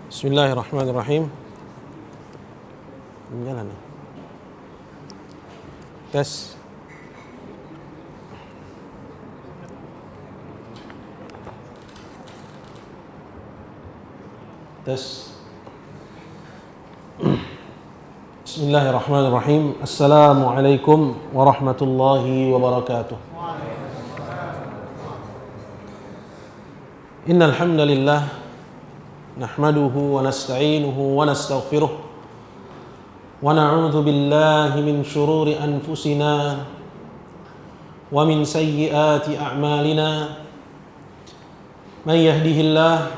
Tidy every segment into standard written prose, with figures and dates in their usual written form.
Bismillahirrahmanirrahim. Jalan nih. Tes. Tes. Bismillahirrahmanirrahim. Assalamualaikum warahmatullahi wabarakatuh. Innal hamdalillah nahmaduhu wa nasta'inuhu wa nastaghfiruh wa na'udzu billahi min shururi anfusina wa min sayyiati a'malina man yahdihillahu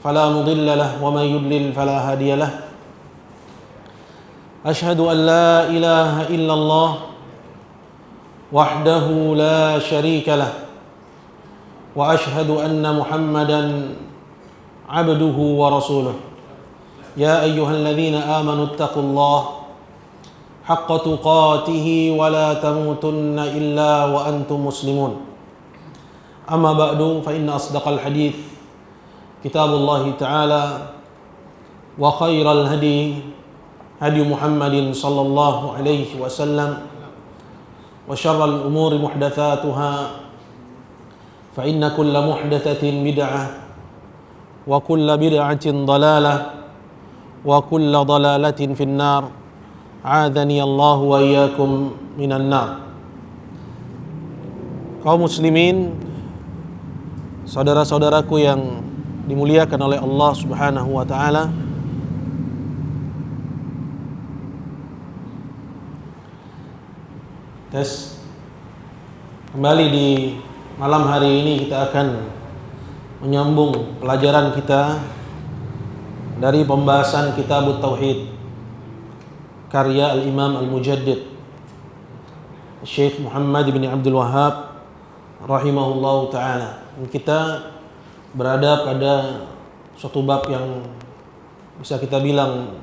fala mudilla lahu wa man yudlil fala hadiya lahu ashhadu an la ilaha illallah wahdahu la syarika lahu wa ashhadu anna muhammadan abduhu wa rasuluh. Ya ayyuhalladzina amanu taqullaha haqqa tuqatih wa la tamutunna illa wa antum muslimun. Amma ba'du fa inna asdaqal hadits kitabullah ta'ala wa khairal hadi hadi Muhammadin sallallahu alaihi wasallam wa syarral umuri muhdatsatuha fa inna kulla muhdatsatin bid'ah wa kulla bid'atin dalalah wa kulla dalalatin finnar. A'adzani Allah wa iyyakum minan nar. Kaum muslimin, saudara-saudaraku yang dimuliakan oleh Allah Subhanahu wa taala, tes. Kembali di malam hari ini kita akan menyambung pelajaran kita dari pembahasan Kitab Tauhid karya Al-Imam Al-Mujaddid Syekh Muhammad bin Abdul Wahhab rahimahullahu ta'ala. Kita berada pada suatu bab yang bisa kita bilang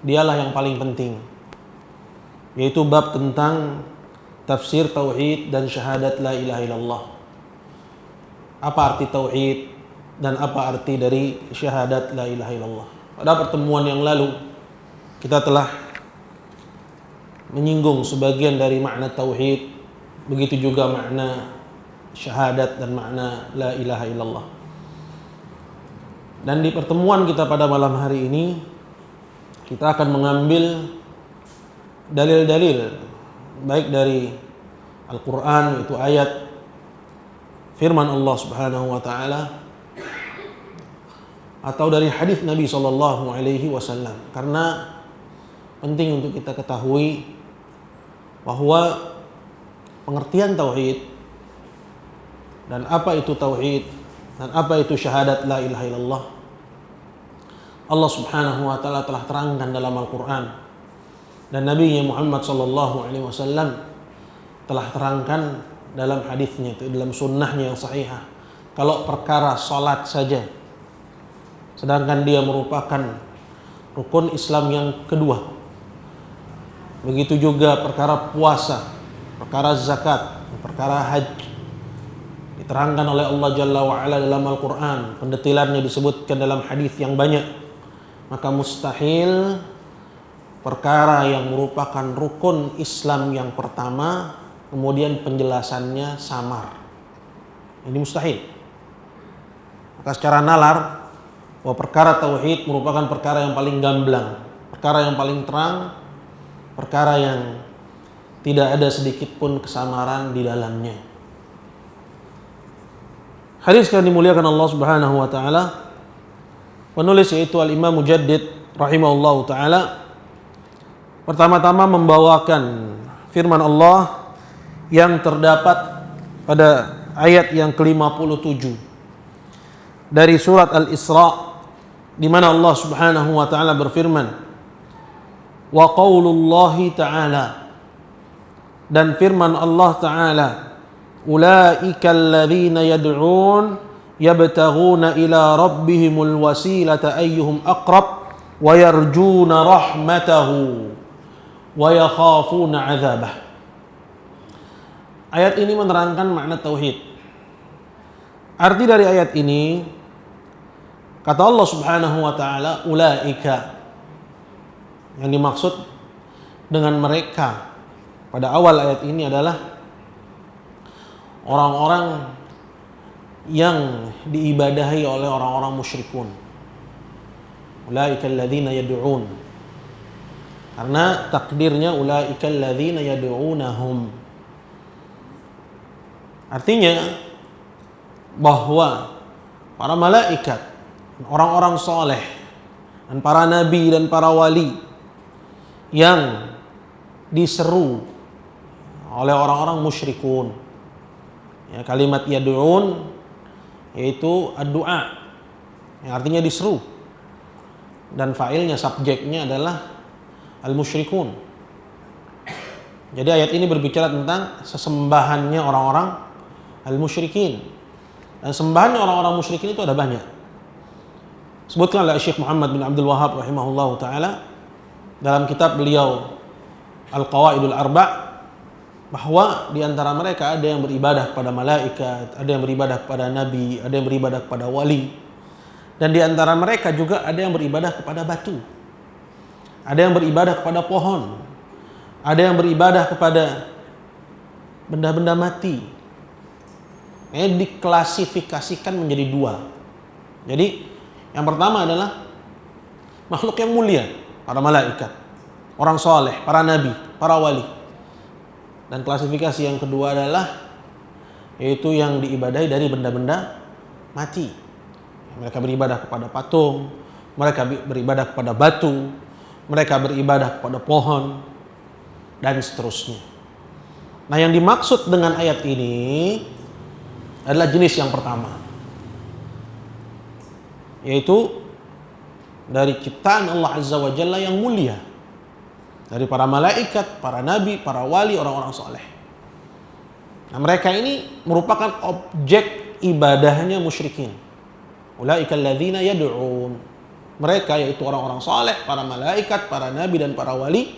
dialah yang paling penting, yaitu bab tentang tafsir tauhid dan syahadat la ilaha illallah. Apa arti tauhid dan apa arti dari syahadat la ilaha illallah? Pada pertemuan yang lalu kita telah menyinggung sebagian dari makna tauhid, begitu juga makna syahadat dan makna la ilaha illallah. Dan di pertemuan kita pada malam hari ini kita akan mengambil dalil-dalil baik dari Al-Qur'an, yaitu ayat firman Allah Subhanahu wa taala, atau dari hadis Nabi sallallahu alaihi wasallam. Karena penting untuk kita ketahui bahwa pengertian tauhid dan apa itu tauhid dan apa itu syahadat la ilaha illallah, Allah Subhanahu wa taala telah terangkan dalam Al-Qur'an, dan Nabi Muhammad sallallahu alaihi wasallam telah terangkan dalam hadisnya, itu dalam sunnahnya yang sahihah. Kalau perkara salat saja, sedangkan dia merupakan rukun Islam yang kedua, begitu juga perkara puasa, perkara zakat, perkara haji, diterangkan oleh Allah Jalla wa'ala dalam Al-Quran, pendetilannya disebutkan dalam hadis yang banyak. Maka mustahil perkara yang merupakan rukun Islam yang pertama kemudian penjelasannya samar. Ini mustahil. Maka secara nalar, bahwa perkara tauhid merupakan perkara yang paling gamblang, perkara yang paling terang, perkara yang tidak ada sedikit pun kesamaran di dalamnya. Hadis yang dimuliakan Allah Subhanahu wa taala, penulis yaitu Al-Imam Mujaddid rahimahullahu taala pertama-tama membawakan firman Allah yang terdapat pada ayat yang ke-57 dari surat Al-Isra, di mana Allah Subhanahu wa taala berfirman, wa qaulullahi ta'ala, dan firman Allah taala, ulaika alladzina yad'un yabtaghuna ila rabbihimul wasilata ayyuhum aqrab wa yarjuna rahmatahu wa yakhafuna 'adzabah. Ayat ini menerangkan makna tauhid. Arti dari ayat ini, Kata Allah Subhanahu wa taala, ulaika. Yang dimaksud dengan mereka pada awal ayat ini adalah orang-orang yang diibadahi oleh orang-orang musyrikun. Ulaika alladzina yad'un. Karena takdirnya ulaika alladzina yad'unahum. Artinya bahwa para malaikat, orang-orang soleh, dan para nabi dan para wali yang diseru oleh orang-orang musyrikun. Ya, kalimat yad'un yaitu ad-du'a, yang artinya diseru, dan fa'ilnya, subjeknya adalah al-musyrikun. Jadi ayat ini berbicara tentang sesembahannya orang-orang al-musyrikin. Dan sembahannya orang-orang musyrikin itu ada banyak. Sebutkan oleh Syekh Muhammad bin Abdul Wahhab rahimahullahu taala dalam kitab beliau Al-Qawaidul Arba', bahwa di antara mereka ada yang beribadah kepada malaikat, ada yang beribadah kepada nabi, ada yang beribadah kepada wali, dan di antara mereka juga ada yang beribadah kepada batu, ada yang beribadah kepada pohon, ada yang beribadah kepada benda-benda mati. Ini diklasifikasikan menjadi dua. Jadi yang pertama adalah makhluk yang mulia, para malaikat, orang soleh, para nabi, para wali. Dan klasifikasi yang kedua adalah yaitu yang diibadahi dari benda-benda mati. Mereka beribadah kepada patung, mereka beribadah kepada batu, mereka beribadah kepada pohon, dan seterusnya. Nah, yang dimaksud dengan ayat ini adalah jenis yang pertama, yaitu dari ciptaan Allah Azza wa Jalla yang mulia, dari para malaikat, para nabi, para wali, orang-orang soleh. Nah, mereka ini merupakan objek ibadahnya musyrikin. Ulaika alladzina yad'un. Mereka yaitu orang-orang soleh, para malaikat, para nabi, dan para wali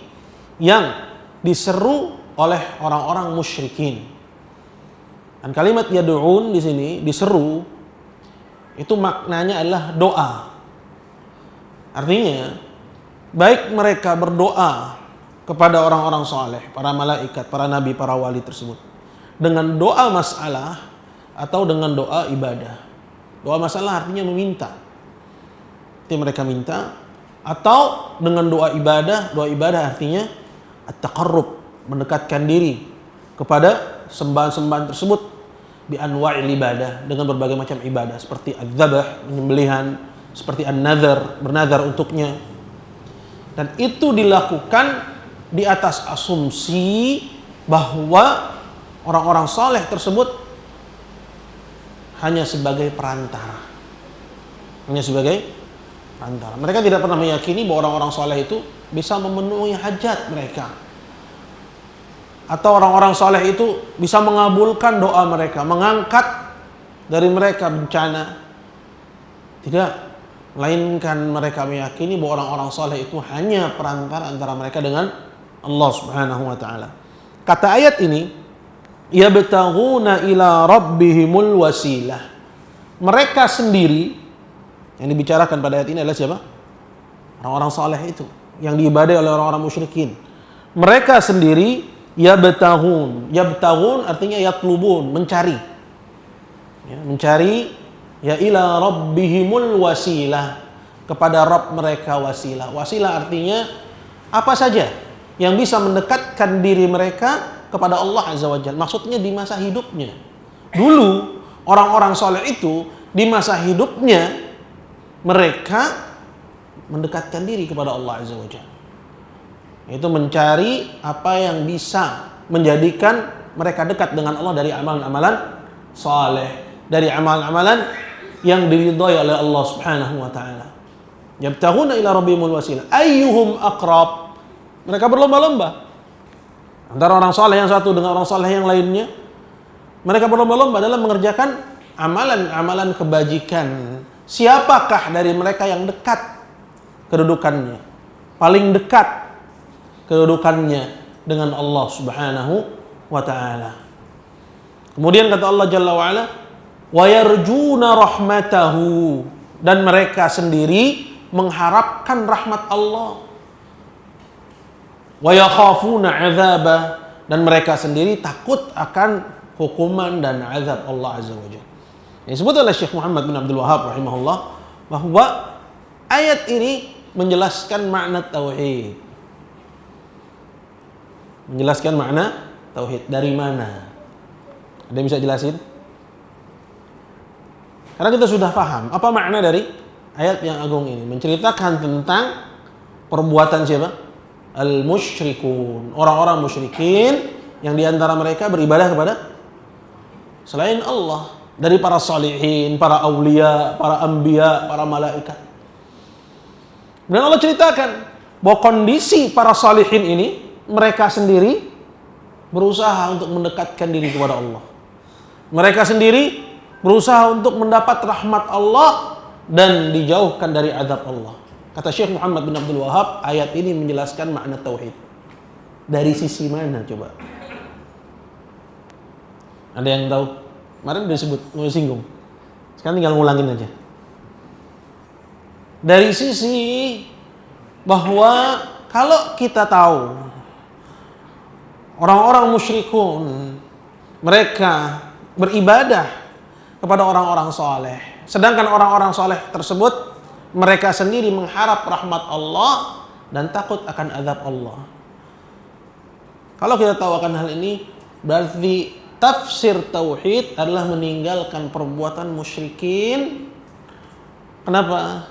yang diseru oleh orang-orang musyrikin. Dan kalimat yad'un di sini, diseru, itu maknanya adalah doa. Artinya, baik mereka berdoa kepada orang-orang soleh, para malaikat, para nabi, para wali tersebut, dengan doa masalah atau dengan doa ibadah. Doa masalah artinya meminta, itu mereka minta, atau dengan doa ibadah artinya at-taqarrub, mendekatkan diri kepada sembahan-sembahan tersebut bi anwa'il ibadah, dengan berbagai macam ibadah, seperti adzabah, penyembelihan, seperti an-nadhar, bernadhar untuknya. Dan itu dilakukan di atas asumsi bahwa orang-orang soleh tersebut hanya sebagai perantara. Mereka tidak pernah meyakini bahwa orang-orang soleh itu bisa memenuhi hajat mereka, atau orang-orang soleh itu bisa mengabulkan doa mereka, mengangkat dari mereka bencana. Tidak, melainkan mereka meyakini bahwa orang-orang soleh itu hanya perantara antara mereka dengan Allah Subhanahu wa taala. Kata ayat ini, yabtaghuna ila rabbihimul wasilah. Mereka sendiri, yang dibicarakan pada ayat ini adalah siapa? Orang-orang saleh itu yang diibadai oleh orang-orang musyrikin. Mereka sendiri yabtaghun. Yabtaghun artinya yatlubun, mencari. Ya, mencari ya ila rabbihimul wasilah, kepada Rabb mereka wasilah. Wasilah artinya apa saja yang bisa mendekatkan diri mereka kepada Allah Azza wa Jalla. Maksudnya di masa hidupnya. Dulu orang-orang soleh itu di masa hidupnya mereka mendekatkan diri kepada Allah Azza wa Jalla. Itu mencari apa yang bisa menjadikan mereka dekat dengan Allah dari amalan-amalan soleh, dari amalan-amalan yang diridhai oleh Allah Subhanahu wa taala. Yabtaghuna ila rabbihimul wasilah ayyuhum aqrab. Mereka berlomba-lomba antara orang soleh yang satu dengan orang soleh yang lainnya. Mereka berlomba-lomba dalam mengerjakan amalan-amalan kebajikan. Siapakah dari mereka yang dekat kedudukannya, paling dekat kedudukannya dengan Allah Subhanahu wa ta'ala. Kemudian kata Allah Jalla wa ala, wa yarjuna rahmatahu. dan mereka sendiri mengharapkan rahmat Allah. Wa yakhafuna 'adzabah, dan mereka sendiri takut akan hukuman dan azab Allah Azza wa Jalla. Yang disebut oleh Syekh Muhammad bin Abdul Wahhab rahimahullah bahwa ayat ini menjelaskan makna tauhid. Menjelaskan makna tauhid. Dari mana? Ada yang bisa jelasin? Karena kita sudah paham apa makna dari ayat yang agung ini. Menceritakan tentang perbuatan siapa? Al-musyrikun. Orang-orang musyrikin yang diantara mereka beribadah kepada selain Allah. Dari para salihin, para aulia, para anbiya, para malaikat. Dan Allah ceritakan bahwa kondisi para salihin ini, mereka sendiri berusaha untuk mendekatkan diri kepada Allah. Mereka sendiri berusaha untuk mendapat rahmat Allah dan dijauhkan dari azab Allah. Kata Syekh Muhammad bin Abdul Wahhab, ayat ini menjelaskan makna tauhid. Dari sisi mana coba? Ada yang tahu? Kemarin udah disebut, udah singgung. Sekarang tinggal ngulangin aja. Dari sisi bahwa kalau kita tahu orang-orang musyrikun mereka beribadah kepada orang-orang soleh, sedangkan orang-orang soleh tersebut mereka sendiri mengharap rahmat Allah dan takut akan azab Allah. Kalau kita tahu akan hal ini, berarti tafsir tauhid adalah meninggalkan perbuatan musyrikin. Kenapa?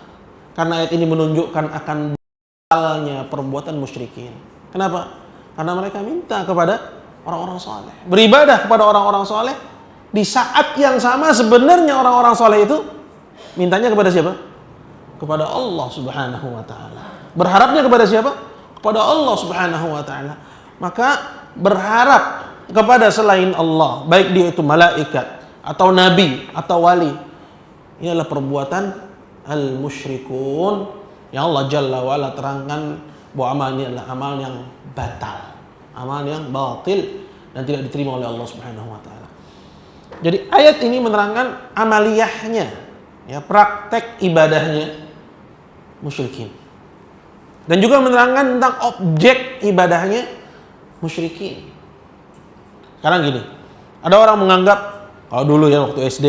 Karena ayat ini menunjukkan akan batalnya perbuatan musyrikin. Kenapa? Karena mereka minta kepada orang-orang soleh, beribadah kepada orang-orang soleh. Di saat yang sama sebenarnya orang-orang soleh itu mintanya kepada siapa? Kepada Allah Subhanahu wa ta'ala. Berharapnya kepada siapa? Kepada Allah Subhanahu wa ta'ala. Maka berharap kepada selain Allah, baik dia itu malaikat atau nabi atau wali, ini adalah perbuatan al-musyrikun yang Allah Jalla wa'ala terangkan bahwa amal ini adalah amal yang batal, amal yang batil dan tidak diterima oleh Allah Subhanahu wa ta'ala. Jadi ayat ini menerangkan amaliyahnya, ya, praktek ibadahnya musyrikin, dan juga menerangkan tentang objek ibadahnya musyrikin. Sekarang gini, ada orang menganggap, kalau dulu ya waktu SD,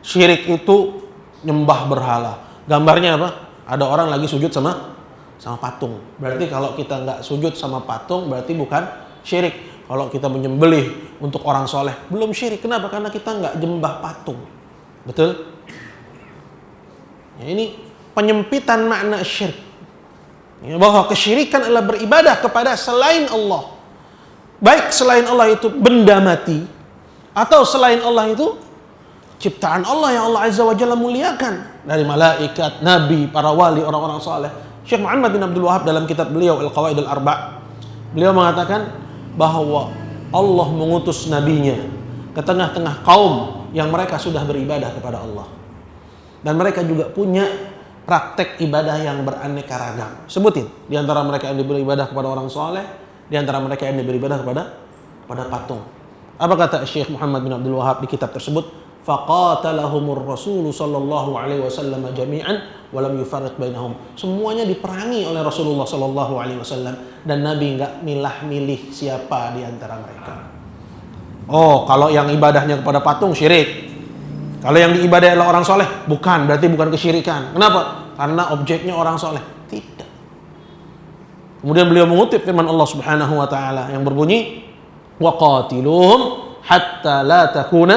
syirik itu nyembah berhala. Gambarnya apa? Ada orang lagi sujud sama patung. Berarti kalau kita nggak sujud sama patung, berarti bukan syirik. Kalau kita menyembelih untuk orang soleh, belum syirik. Kenapa? Karena kita nggak jembah patung. Betul? Ya, ini penyempitan makna syirik. Ya, bahwa kesyirikan adalah beribadah kepada selain Allah. Baik selain Allah itu benda mati, atau selain Allah itu ciptaan Allah yang Allah Azza wa Jalla muliakan, dari malaikat, nabi, para wali, orang-orang saleh. Syekh Muhammad bin Abdul Wahhab dalam kitab beliau Al-Qawaid Al-Arba', beliau mengatakan bahwa Allah mengutus nabinya ke tengah-tengah kaum yang mereka sudah beribadah kepada Allah, dan mereka juga punya praktek ibadah yang beraneka ragam. Sebutin di antara mereka yang beribadah kepada orang saleh, di antara mereka yang beribadah kepada patung. Apa kata Syekh Muhammad bin Abdul Wahhab di kitab tersebut? Faqatalahumur Rasul sallallahu alaihi wasallam jami'an wa lam yufarriq bainahum. Semuanya diperangi oleh Rasulullah sallallahu alaihi wasallam, dan Nabi enggak milah-milih siapa di antara mereka. Oh, kalau yang ibadahnya kepada patung syirik. Kalau yang diibadahi adalah orang soleh, bukan, berarti bukan kesyirikan. Kenapa? Karena objeknya orang soleh. Tidak. Kemudian beliau mengutip firman Allah Subhanahu wa taala yang berbunyi, waqatiluhum hatta la takuna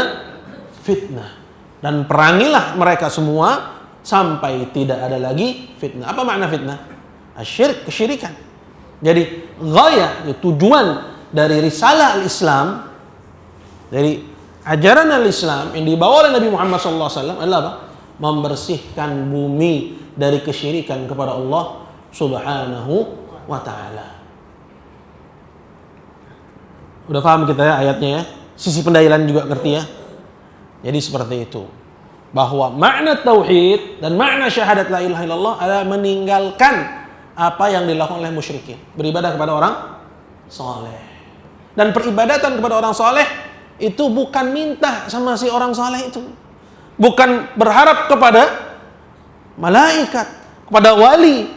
fitnah, dan perangilah mereka semua sampai tidak ada lagi fitnah. Apa makna fitnah? Asyirk, kesyirikan. Jadi ghayah, tujuan dari risalah al-Islam, dari ajaran al-Islam yang dibawa oleh Nabi Muhammad SAW adalah apa? Membersihkan bumi dari kesyirikan kepada Allah Subhanahu wa ta'ala. Udah paham kita ya ayatnya ya? Sisi pendalilan juga ngerti ya? Jadi seperti itu. Bahwa makna tauhid dan makna syahadat la ilaha illallah adalah meninggalkan apa yang dilakukan oleh musyrikin. Beribadah kepada orang soleh. Dan peribadatan kepada orang soleh itu bukan minta sama si orang soleh itu. Bukan berharap kepada malaikat, kepada wali,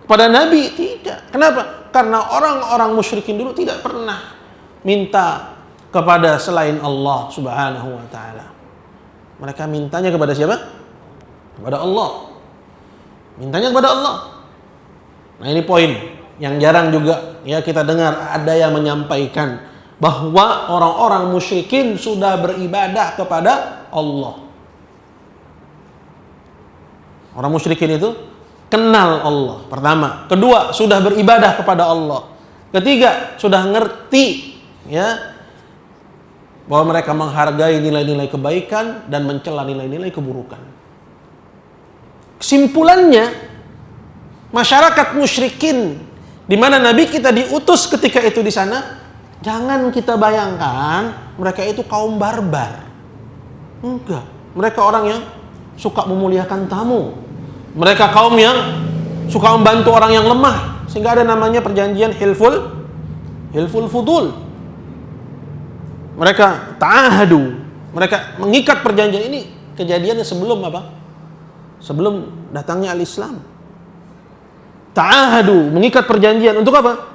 kepada nabi, tidak. Kenapa? Karena orang-orang musyrikin dulu tidak pernah minta kepada selain Allah Subhanahu wa taala. Mereka mintanya kepada siapa? Kepada Allah. Mintanya kepada Allah. Nah, ini poin yang jarang juga ya kita dengar ada yang menyampaikan bahwa orang-orang musyrikin sudah beribadah kepada Allah. Orang musyrikin itu kenal Allah, pertama. Kedua, sudah beribadah kepada Allah. Ketiga, sudah ngerti ya bahwa mereka menghargai nilai-nilai kebaikan dan mencela nilai-nilai keburukan. Kesimpulannya, masyarakat musyrikin di mana Nabi kita diutus ketika itu di sana, jangan kita bayangkan mereka itu kaum barbar. Enggak, mereka orang yang suka memuliakan tamu. Mereka kaum yang suka membantu orang yang lemah, sehingga ada namanya perjanjian hilful fudul. Mereka ta'ahadu, mereka mengikat perjanjian ini. Kejadiannya sebelum apa? Sebelum datangnya al-Islam. Ta'ahadu, mengikat perjanjian untuk apa?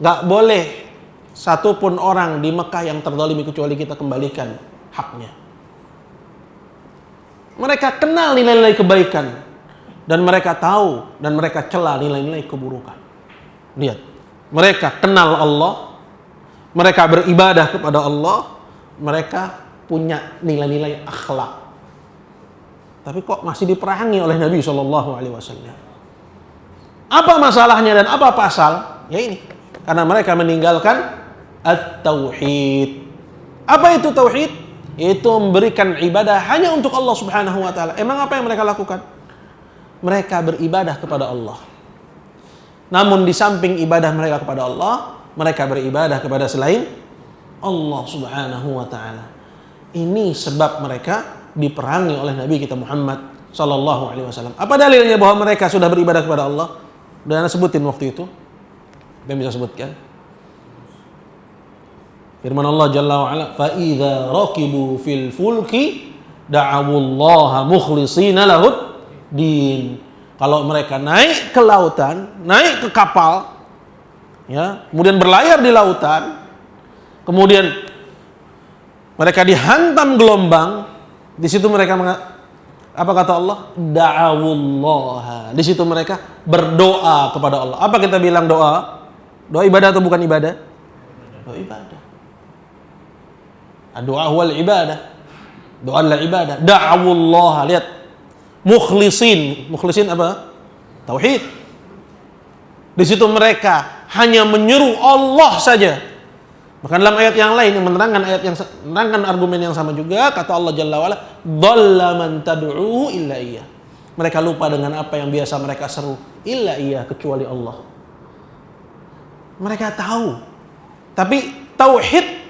Gak boleh satupun orang di Mekah yang terzalimi kecuali kita kembalikan haknya. Mereka kenal nilai-nilai kebaikan dan mereka tahu dan mereka cela nilai-nilai keburukan. Lihat, mereka kenal Allah, mereka beribadah kepada Allah, mereka punya nilai-nilai akhlak. Tapi kok masih diperangi oleh Nabi SAW? Apa masalahnya dan apa pasal? Ya ini, karena mereka meninggalkan at-tauhid. Apa itu tauhid? Itu memberikan ibadah hanya untuk Allah Subhanahu wa taala. Emang apa yang mereka lakukan? Mereka beribadah kepada Allah. Namun di samping ibadah mereka kepada Allah, mereka beribadah kepada selain Allah Subhanahu wa taala. Ini sebab mereka diperangi oleh Nabi kita Muhammad sallallahu alaihi wasallam. Apa dalilnya bahwa mereka sudah beribadah kepada Allah? Udah Anda sebutin waktu itu. Apa yang bisa sebutkan? Firman Allah Jalla wa Ala, "Fa idza raqibu fil fulki da'awullaha mukhlishina lahud din." Kalau mereka naik ke lautan, naik ke kapal, ya, kemudian berlayar di lautan, kemudian mereka dihantam gelombang, di situ mereka apa kata Allah? Da'awullaha. Di situ mereka berdoa kepada Allah. Apa kita bilang doa? Doa ibadah atau bukan ibadah? Doa ibadah. Doa wal ibadah. Doa adalah ibadah. Da'awullaha. Lihat. Mukhlisin. Mukhlisin apa? Tauhid. Di situ mereka hanya menyeru Allah saja. Bahkan dalam ayat yang lain yang menerangkan argumen yang sama juga, kata Allah Jalla wa'ala, dhalla man tad'uhu illa iya. Mereka lupa dengan apa yang biasa mereka seru, illa iya, kecuali Allah. Mereka tahu, tapi tauhid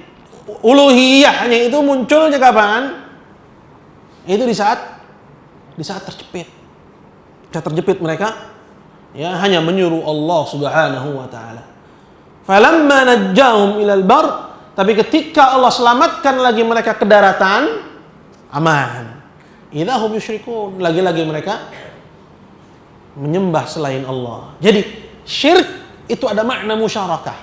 uluhiyahnya itu munculnya kapan? Itu di saat terjepit. Saat terjepit mereka ya hanya menyuruh Allah Subhanahu wa taala. Falamma najjahum ilal bar, tapi ketika Allah selamatkan lagi mereka ke daratan, aman. Idza hum yusyrikun, lagi-lagi mereka menyembah selain Allah. Jadi syirik itu ada makna musyarakah.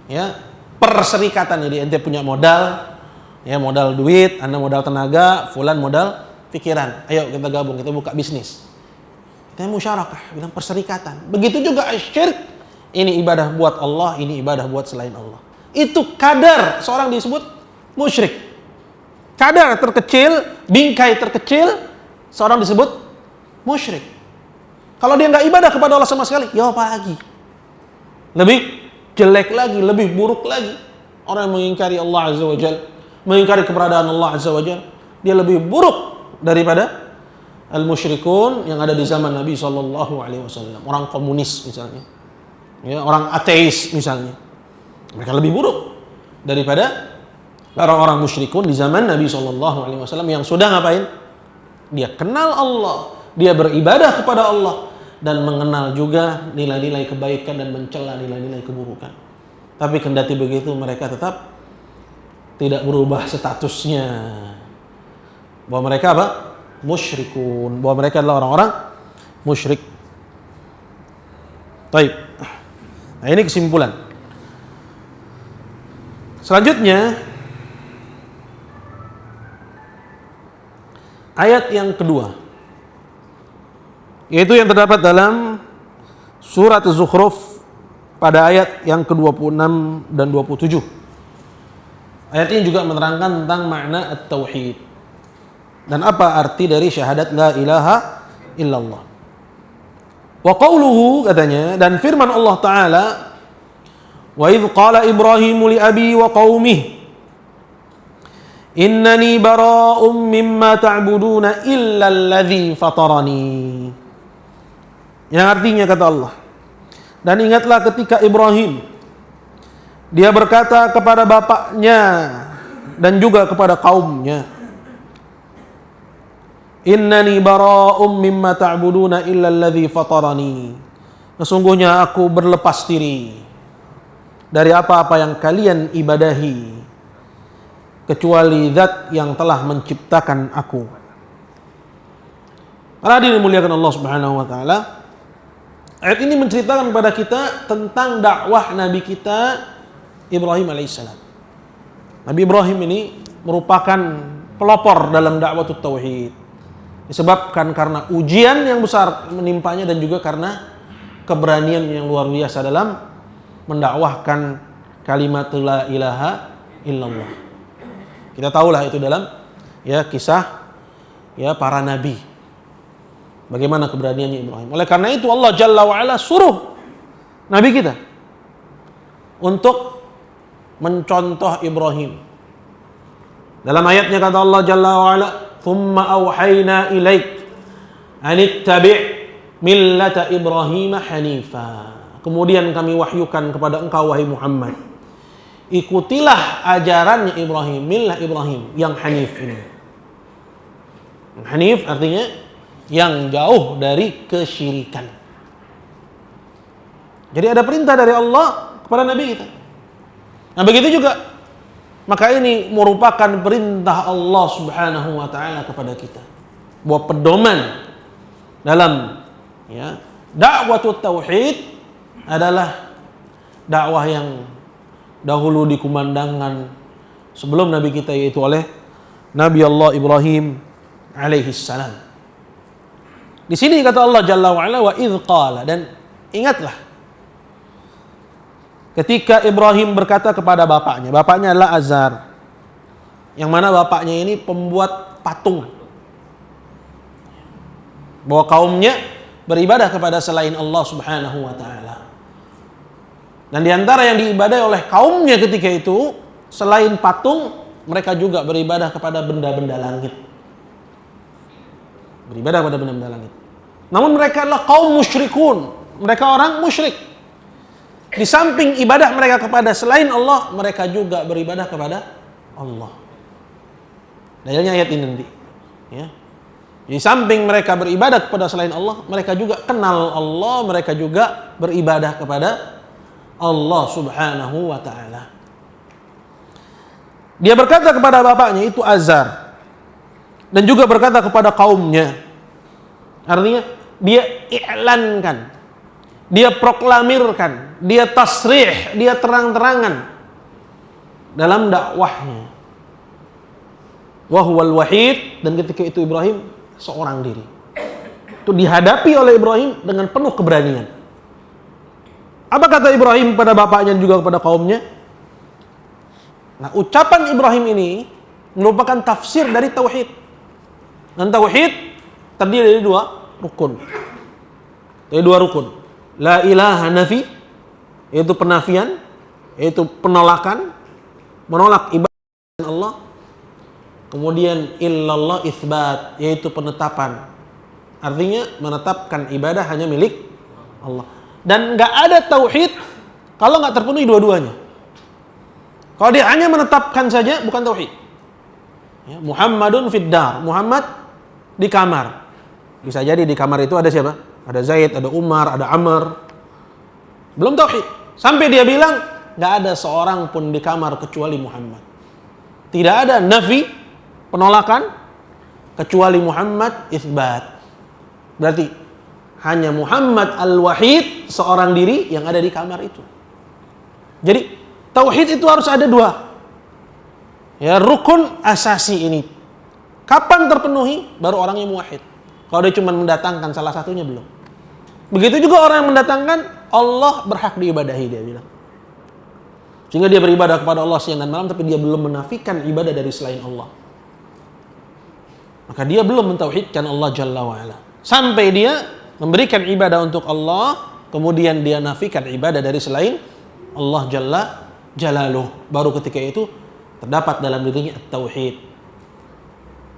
Ya, perserikatan. Jadi ente punya modal, ya modal duit, Anda modal tenaga, fulan modal pikiran. Ayo kita gabung, kita buka bisnis. Kita musyarakah, bilang perserikatan. Begitu juga syirik. Ini ibadah buat Allah, ini ibadah buat selain Allah. Itu kadar seorang disebut musyrik. Kadar terkecil, bingkai terkecil, seorang disebut musyrik. Kalau dia nggak ibadah kepada Allah sama sekali, ya apa lagi? Lebih jelek lagi, lebih buruk lagi. Orang yang mengingkari Allah Azza wa Jalla, mengingkari keberadaan Allah Azza wa Jalla, dia lebih buruk daripada al-musyrikun yang ada di zaman Nabi SAW. Orang komunis misalnya. Ya, orang ateis misalnya, mereka lebih buruk daripada orang-orang musyrikun di zaman Nabi SAW yang sudah ngapain? Dia kenal Allah, dia beribadah kepada Allah dan mengenal juga nilai-nilai kebaikan dan mencela nilai-nilai keburukan. Tapi kendati begitu mereka tetap tidak berubah statusnya, bahwa mereka apa? musyrikun, bahwa mereka adalah orang-orang musyrik. Baik. Nah, ini kesimpulan. Selanjutnya ayat yang kedua, yaitu yang terdapat dalam surat Az-Zukhruf pada ayat yang ke-26 dan 27. Ayat ini juga menerangkan tentang makna at-tauhid dan apa arti dari syahadat la ilaha illallah. Wa qauluhu, katanya, dan firman Allah Ta'ala, wa idh qala Ibrahimu li abi wa qaumih innani bara'um mimma ta'buduna illa alladhi fatarani. Yang artinya, kata Allah, dan ingatlah ketika Ibrahim dia berkata kepada bapaknya dan juga kepada kaumnya, innani bara'um mimma ta'buduna illa alladhi fatarani. Sesungguhnya aku berlepas diri dari apa-apa yang kalian ibadahi kecuali zat yang telah menciptakan aku. Para hadirin dimuliakan Allah Subhanahu wa taala, ayat ini menceritakan kepada kita tentang dakwah Nabi kita Ibrahim alaihissalam. Nabi Ibrahim ini merupakan pelopor dalam dakwah tauhid, disebabkan karena ujian yang besar menimpanya dan juga karena keberanian yang luar biasa dalam mendakwahkan kalimat la ilaha illallah. Kita tahulah itu dalam kisah para nabi, bagaimana keberaniannya Ibrahim. Oleh karena itu Allah Jalla wa Ala suruh nabi kita untuk mencontoh Ibrahim. Dalam ayatnya kata Allah Jalla wa Ala, "Tsumma auhayna ilaik an ittabi' millata Ibrahim hanifa." Kemudian kami wahyukan kepada engkau wahai Muhammad, ikutilah ajarannya Ibrahim, millah Ibrahim yang hanif ini. Hanif artinya yang jauh dari kesyirikan. Jadi ada perintah dari Allah kepada nabi kita. Nah, begitu juga, maka ini merupakan perintah Allah Subhanahu wa taala kepada kita, bahwa pedoman dalam dakwah tauhid adalah dakwah yang dahulu dikumandangkan sebelum nabi kita, yaitu oleh Nabi Allah Ibrahim alaihi salam. Di sini kata Allah Jalla wa Ala, wa idh qala, dan ingatlah ketika Ibrahim berkata kepada bapaknya adalah Azar, yang mana bapaknya ini pembuat patung, bahwa kaumnya beribadah kepada selain Allah Subhanahu wa taala. Dan diantara yang diibadai oleh kaumnya ketika itu, selain patung, mereka juga beribadah kepada benda-benda langit. Beribadah kepada benda-benda langit. Namun mereka adalah kaum musyrikun, mereka orang musyrik. Di samping ibadah mereka kepada selain Allah, mereka juga beribadah kepada Allah. Dalilnya ayat ini nanti. Di samping mereka beribadah kepada selain Allah, mereka juga kenal Allah, mereka juga beribadah kepada Allah Subhanahu wa ta'ala. Dia berkata kepada bapaknya, itu Azar, dan juga berkata kepada kaumnya. Artinya dia i'lankan, dia proklamirkan, dia tasrih, dia terang-terangan dalam dakwahnya. Wa huwal wahid, dan ketika itu Ibrahim seorang diri. Itu dihadapi oleh Ibrahim dengan penuh keberanian. Apa kata Ibrahim pada bapaknya dan juga kepada kaumnya? Nah, ucapan Ibrahim ini merupakan tafsir dari tauhid. Dan tauhid terdiri dari dua rukun. La ilaha nafi, yaitu penafian, yaitu penolakan, menolak ibadah Allah. Kemudian illallah itsbat, yaitu penetapan. Artinya menetapkan ibadah hanya milik Allah. Dan nggak ada tauhid kalau nggak terpenuhi dua-duanya. Kalau dia hanya menetapkan saja, bukan tauhid. Muhammadun fiddar, Muhammad di kamar. Bisa jadi di kamar itu ada siapa? Ada Zaid, ada Umar, ada Amr. Belum tauhid. Sampai dia bilang nggak ada seorang pun di kamar kecuali Muhammad. Tidak ada nafi, penolakan, kecuali Muhammad itsbat. Berarti hanya Muhammad al-wahid, seorang diri yang ada di kamar itu. Jadi tauhid itu harus ada dua. Ya, rukun asasi ini. Kapan terpenuhi? Baru orangnya muwahhid. Kalau dia cuma mendatangkan salah satunya belum. Begitu juga orang yang mendatangkan Allah berhak diibadahi, dia bilang. Sehingga dia beribadah kepada Allah siang dan malam, tapi dia belum menafikan ibadah dari selain Allah. Maka dia belum mentauhidkan Allah Jalla wa'ala. Sampai dia memberikan ibadah untuk Allah, kemudian dia nafikan ibadah dari selain Allah Jalla Jalaluh. Baru ketika itu terdapat dalam dirinya tauhid.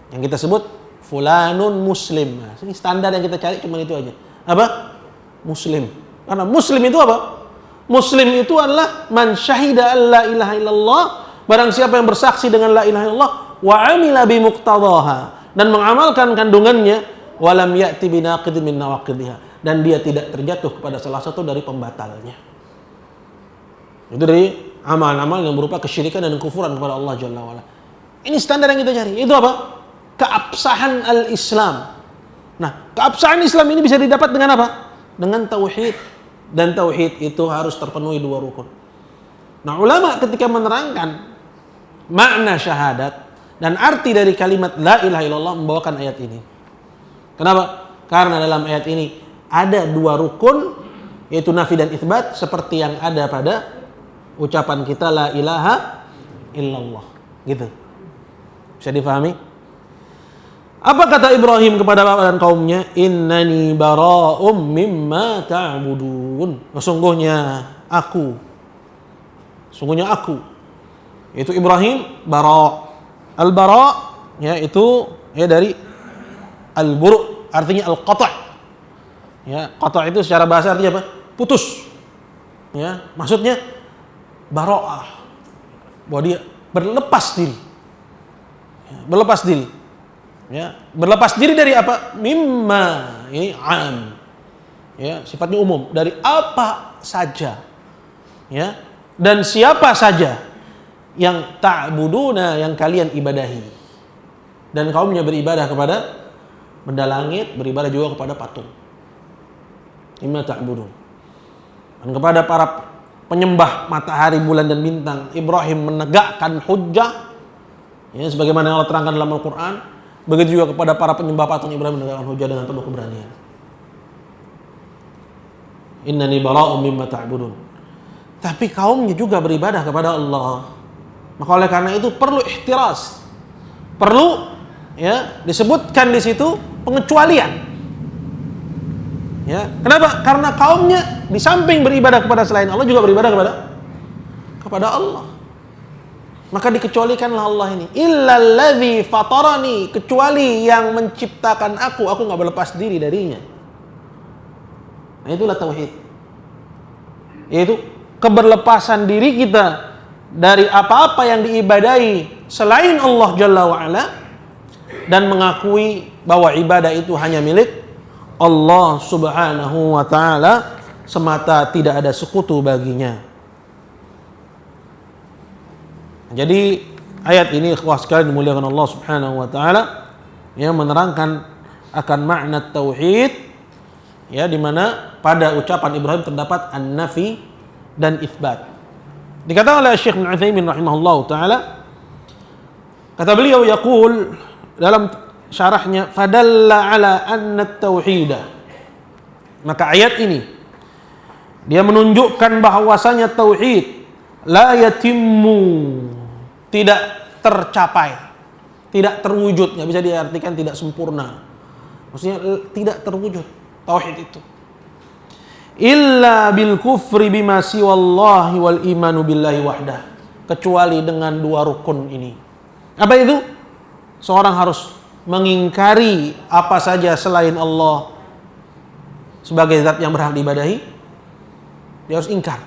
Yang kita sebut fulanun muslim. Nah, ini standar yang kita cari cuma itu aja. Apa? Muslim. Karena muslim itu apa? Muslim itu adalah man syahida an la ilaha illallah, barang siapa yang bersaksi dengan la ilaha illallah wa amila bi muqtadaha, dan mengamalkan kandungannya, walam ya'ti binaqidin min nawaqidiha, dan dia tidak terjatuh kepada salah satu dari pembatalnya. Itu dari amal-amal yang berupa kesyirikan dan kufuran kepada Allah Jalla wa'ala. Ini standar yang kita cari. Itu apa? Keabsahan al-Islam. Nah, keabsahan Islam ini bisa didapat dengan apa? Dengan tauhid. Dan tauhid itu harus terpenuhi dua rukun. Nah, ulama ketika menerangkan makna syahadat dan arti dari kalimat la ilaha illallah membawakan ayat ini. Kenapa? Karena dalam ayat ini ada dua rukun, yaitu nafi dan itsbat, seperti yang ada pada ucapan kita la ilaha illallah. Gitu. Bisa difahami? Apa kata Ibrahim kepada bapak dan kaumnya? Innani bara'um mimma ta'budun. Sesungguhnya aku. Yaitu Ibrahim bara'. Al-bara' ya itu ya dari al-buru', artinya al-qata'. Ya, qata' itu secara bahasa artinya apa? Putus. Ya, maksudnya bara'ah. Bahwa dia berlepas diri. Ya, berlepas diri. Ya, berlepas diri dari apa? Mimma, ini am. Ya, sifatnya umum, dari apa saja. Ya, dan siapa saja yang ta'buduna, yang kalian ibadahi. Dan kaumnya beribadah kepada benda langit, beribadah juga kepada patung. Mimma ta'budun. Dan kepada para penyembah matahari, bulan dan bintang, Ibrahim menegakkan hujjah. Ya, sebagaimana Allah terangkan dalam Al-Qur'an. Begitu juga kepada para penyembah patung, Ibrahim menegakkan hujah dengan penuh keberanian. Innani bara'um mimma ta'budun. Tapi kaumnya juga beribadah kepada Allah. Maka oleh karena itu perlu ihtiras. Perlu ya disebutkan di situ pengecualian. Ya, kenapa? Karena kaumnya di samping beribadah kepada selain Allah juga beribadah kepada Allah. Maka dikecualikanlah Allah ini. Illalladzi fatarani, kecuali yang menciptakan aku enggak berlepas diri darinya. Nah, itulah tauhid. Yaitu keberlepasan diri kita dari apa-apa yang diibadahi selain Allah Jalla wa'ala, dan mengakui bahwa ibadah itu hanya milik Allah Subhanahu wa ta'ala semata, tidak ada sekutu baginya. Jadi ayat ini ikhwah sekalian dimuliakan Allah Subhanahu wa taala yang menerangkan akan makna tauhid, ya, di mana pada ucapan Ibrahim terdapat an-nafi dan itsbat. Dikatakan oleh Syekh Ibnu Utsaimin rahimahullahu taala, kata beliau yaqul dalam syarahnya, fadalla ala anna at-tauhid. Maka ayat ini dia menunjukkan bahwasanya tauhid la yatimmu, tidak tercapai, tidak terwujud, nggak bisa diartikan tidak sempurna. Maksudnya tidak terwujud tauhid itu. Illa bil kufri bima siwallahi wal imanu billahi wahdah, kecuali dengan dua rukun ini. Apa itu? Seorang harus mengingkari apa saja selain Allah sebagai zat yang berhak diibadahi. Dia harus ingkar.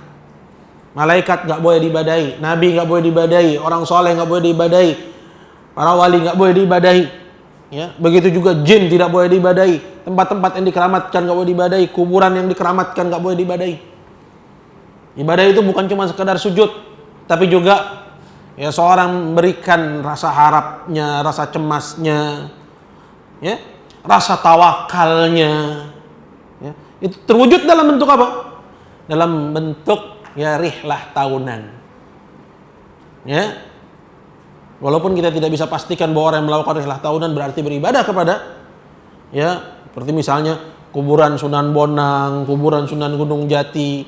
Malaikat nggak boleh diibadahi, nabi nggak boleh diibadahi, orang soleh nggak boleh diibadahi, para wali nggak boleh diibadahi. Ya, begitu juga jin tidak boleh diibadahi, tempat-tempat yang dikeramatkan nggak boleh diibadahi, kuburan yang dikeramatkan nggak boleh diibadahi. Ibadah itu bukan cuma sekedar sujud, tapi juga ya seorang memberikan rasa harapnya, rasa cemasnya, ya, rasa tawakalnya, ya, itu terwujud dalam bentuk apa? Dalam bentuk ya rihlah tahunan. Ya. Walaupun kita tidak bisa pastikan bahwa orang yang melakukan rihlah tahunan berarti beribadah kepada, ya, seperti misalnya kuburan Sunan Bonang, kuburan Sunan Gunung Jati.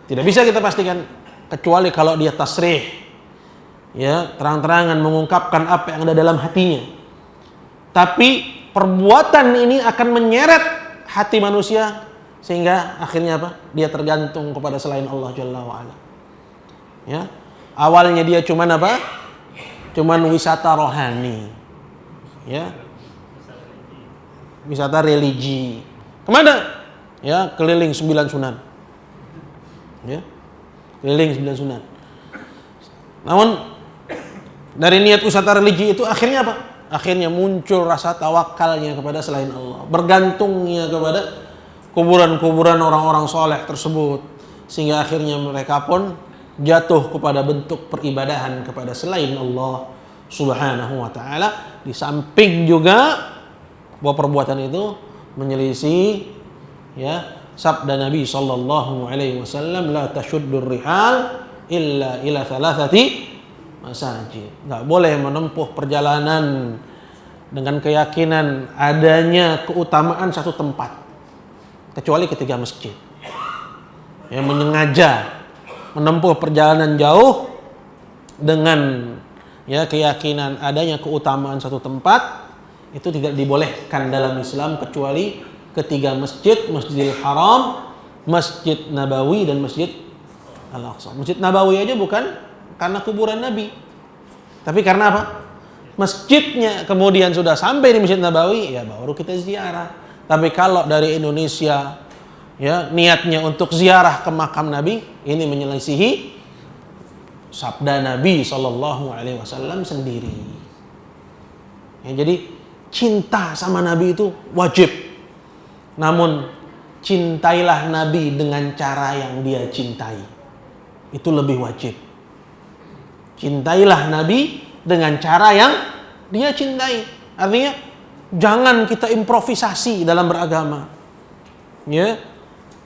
Tidak bisa kita pastikan kecuali kalau dia tasrih, ya, terang-terangan mengungkapkan apa yang ada dalam hatinya. Tapi perbuatan ini akan menyeret hati manusia sehingga akhirnya apa? Dia tergantung kepada selain Allah Jalla wa Ala. Ya. Awalnya dia cuman apa? Cuman wisata rohani. Ya. Wisata religi. Kemana? Ya, keliling 9 sunan. Ya. Keliling 9 sunan. Namun dari niat wisata religi itu akhirnya apa? Akhirnya muncul rasa tawakalnya kepada selain Allah, bergantungnya kepada kuburan-kuburan orang-orang soleh tersebut, sehingga akhirnya mereka pun jatuh kepada bentuk peribadahan kepada selain Allah Subhanahu wa taala. Di samping juga bahwa perbuatan itu menyelisih, ya, sabda Nabi sallallahu alaihi wasallam, la tashuddur rihal illa ila thalathati masajid. Enggak boleh menempuh perjalanan dengan keyakinan adanya keutamaan satu tempat kecuali ketiga masjid. Yang menyengaja menempuh perjalanan jauh dengan, ya, keyakinan adanya keutamaan satu tempat, itu tidak dibolehkan dalam Islam kecuali ketiga masjid, Masjidil Haram, Masjid Nabawi, dan Masjid Al-Aqsa. Masjid Nabawi aja bukan karena kuburan Nabi, tapi karena apa? Masjidnya kemudian sudah sampai di Masjid Nabawi, ya baru kita ziarah. Tapi kalau dari Indonesia, ya, niatnya untuk ziarah ke makam Nabi, ini menyelisihi sabda Nabi Sallallahu Alaihi Wasallam sendiri. Ya, jadi cinta sama Nabi itu wajib. Namun cintailah Nabi dengan cara yang dia cintai. Itu lebih wajib. Cintailah Nabi dengan cara yang dia cintai. Artinya jangan kita improvisasi dalam beragama, ya,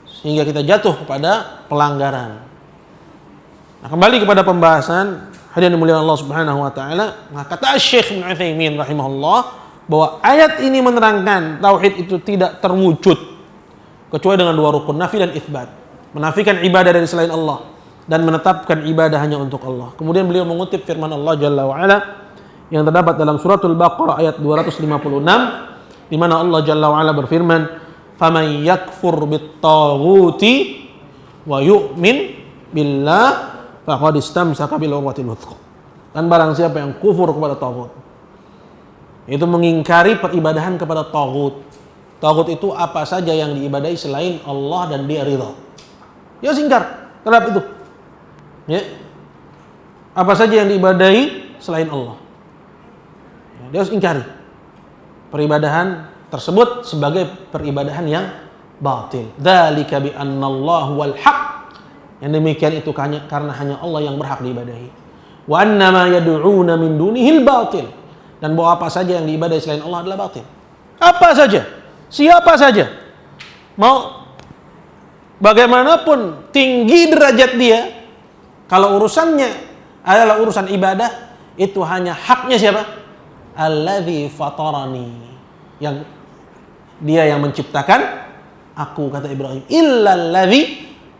sehingga kita jatuh kepada pelanggaran. Nah, kembali kepada pembahasan, hadirin dimuliakan Allah Subhanahu wa taala, kata Syekh Ibnu Utsaimin rahimahullah bahwa ayat ini menerangkan tauhid itu tidak terwujud kecuali dengan dua rukun, nafi dan itsbat. Menafikan ibadah dari selain Allah dan menetapkan ibadah hanya untuk Allah. Kemudian beliau mengutip firman Allah Jalla wa Ala yang terdapat dalam suratul Baqarah ayat 256, di mana Allah Jalla wa Ala berfirman, "Faman yakfur bit-taghuti wa yu'min billah faqad istamsaka bil urwatil wuthqa." Dan barang siapa yang kufur kepada taghut, itu mengingkari peribadahan kepada taghut. Taghut itu apa saja yang diibadahi selain Allah dan dia ridha. Dia ingkar terhadap itu. Ya. Apa saja yang diibadahi selain Allah, dia harus ingkari peribadahan tersebut sebagai peribadahan yang batil. Dzalika bi annallaha wal haq. Yang demikian itu karena hanya Allah yang berhak diibadahi. Wa annama yad'una min dunihil batil. Dan bahwa apa saja yang diibadahi selain Allah adalah batil. Apa saja, siapa saja, mau bagaimanapun tinggi derajat dia, kalau urusannya adalah urusan ibadah, itu hanya haknya siapa? Alladzi fatarani, yang dia yang menciptakan aku, kata Ibrahim, illalladzi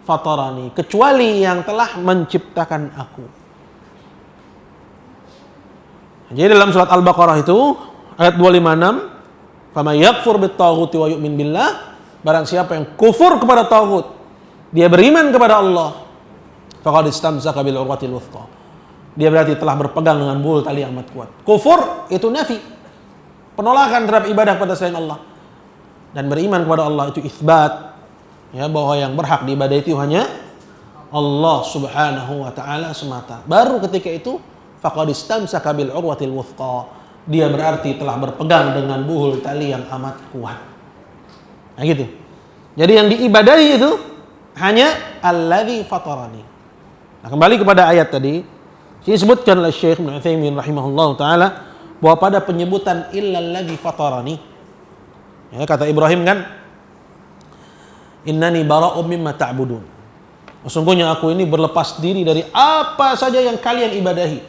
fatarani, kecuali yang telah menciptakan aku. Jadi dalam surat Al-Baqarah itu ayat 256, "Faman yakfur bit-taghuti wa yu'min billah", barang siapa yang kufur kepada taghut, dia beriman kepada Allah, faqad istamsaka bil urwatil wuthqa, dia berarti telah berpegang dengan bul tali yang amat kuat. Kufur itu nafi, penolakan terhadap ibadah kepada selain Allah, dan beriman kepada Allah itu itsbat, ya, bahwa yang berhak diibadahi itu hanya Allah Subhanahu wa taala semata. Baru ketika itu faqad istamsaka bil urwatil wuthqa, dia berarti telah berpegang dengan buhul tali yang amat kuat. Nah gitu. Jadi yang diibadahi itu hanya alladzi fatarani. Nah, kembali kepada ayat tadi, disebutkan oleh Syekh Ibnu Utsaimin rahimahullah taala bahwa pada penyebutan illalladzi fatarani, ya, kata Ibrahim kan, innani bara'um mimma ta'budun. Sesungguhnya aku ini berlepas diri dari apa saja yang kalian ibadahi.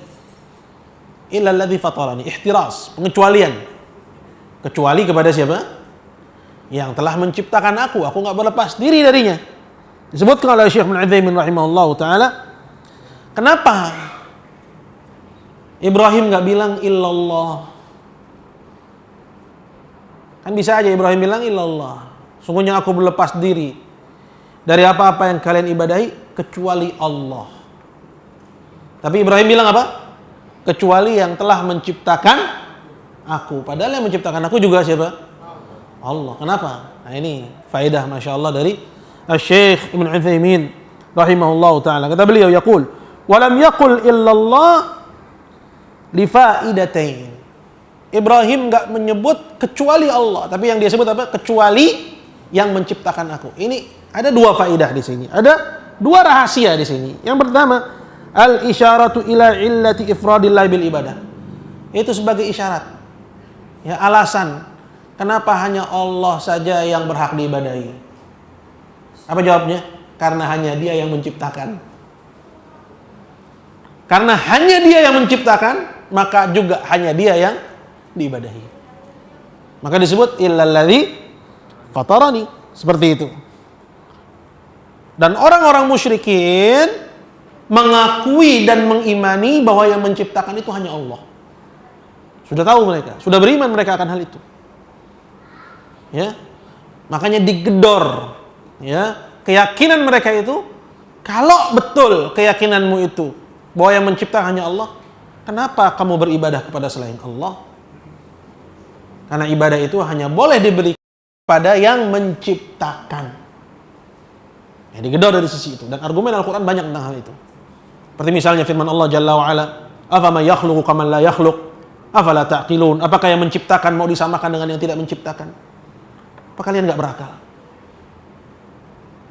Illalladzi fatarani, ihtiras, pengecualian. Kecuali kepada siapa? Yang telah menciptakan aku enggak berlepas diri darinya. Disebutkan oleh Syekh Ibnu Utsaimin rahimahullahu taala, kenapa Ibrahim enggak bilang illallah? Kan bisa aja Ibrahim bilang illallah. Sungguhnya aku berlepas diri dari apa-apa yang kalian ibadahi kecuali Allah. Tapi Ibrahim bilang apa? Kecuali yang telah menciptakan aku. Padahal yang menciptakan aku juga siapa? Allah. Kenapa? Nah ini faedah Masya Allah dari Syekh Ibnu Utsaimin rahimahullahu ta'ala. Kata beliau, yaqul walam yaqul illallah li faidatain. Ibrahim enggak menyebut kecuali Allah, tapi yang dia sebut apa? Kecuali yang menciptakan aku. Ini ada dua faedah di sini. Ada dua rahasia di sini. Yang pertama, al-isyaratu ila illati ifradillah bil ibadah. Itu sebagai isyarat. Ya, alasan kenapa hanya Allah saja yang berhak diibadahi. Apa jawabnya? Karena hanya Dia yang menciptakan. Karena hanya Dia yang menciptakan, maka juga hanya Dia yang diibadahi. Maka disebut illalladzi fatarani, seperti itu. Dan orang-orang musyrikin mengakui dan mengimani bahwa yang menciptakan itu hanya Allah. Sudah tahu mereka, sudah beriman mereka akan hal itu. Ya. Makanya digedor, ya, keyakinan mereka itu. Kalau betul keyakinanmu itu bahwa yang menciptakan hanya Allah, kenapa kamu beribadah kepada selain Allah? Karena ibadah itu hanya boleh diberikan pada yang menciptakan. Ya, digedor dari sisi itu. Dan argumen Al-Quran banyak tentang hal itu. Seperti misalnya firman Allah Jalla wa'ala, afama yakhluqu kaman la yakhluq, afala ta'qilun. Apakah yang menciptakan mau disamakan dengan yang tidak menciptakan? Apa kalian gak berakal?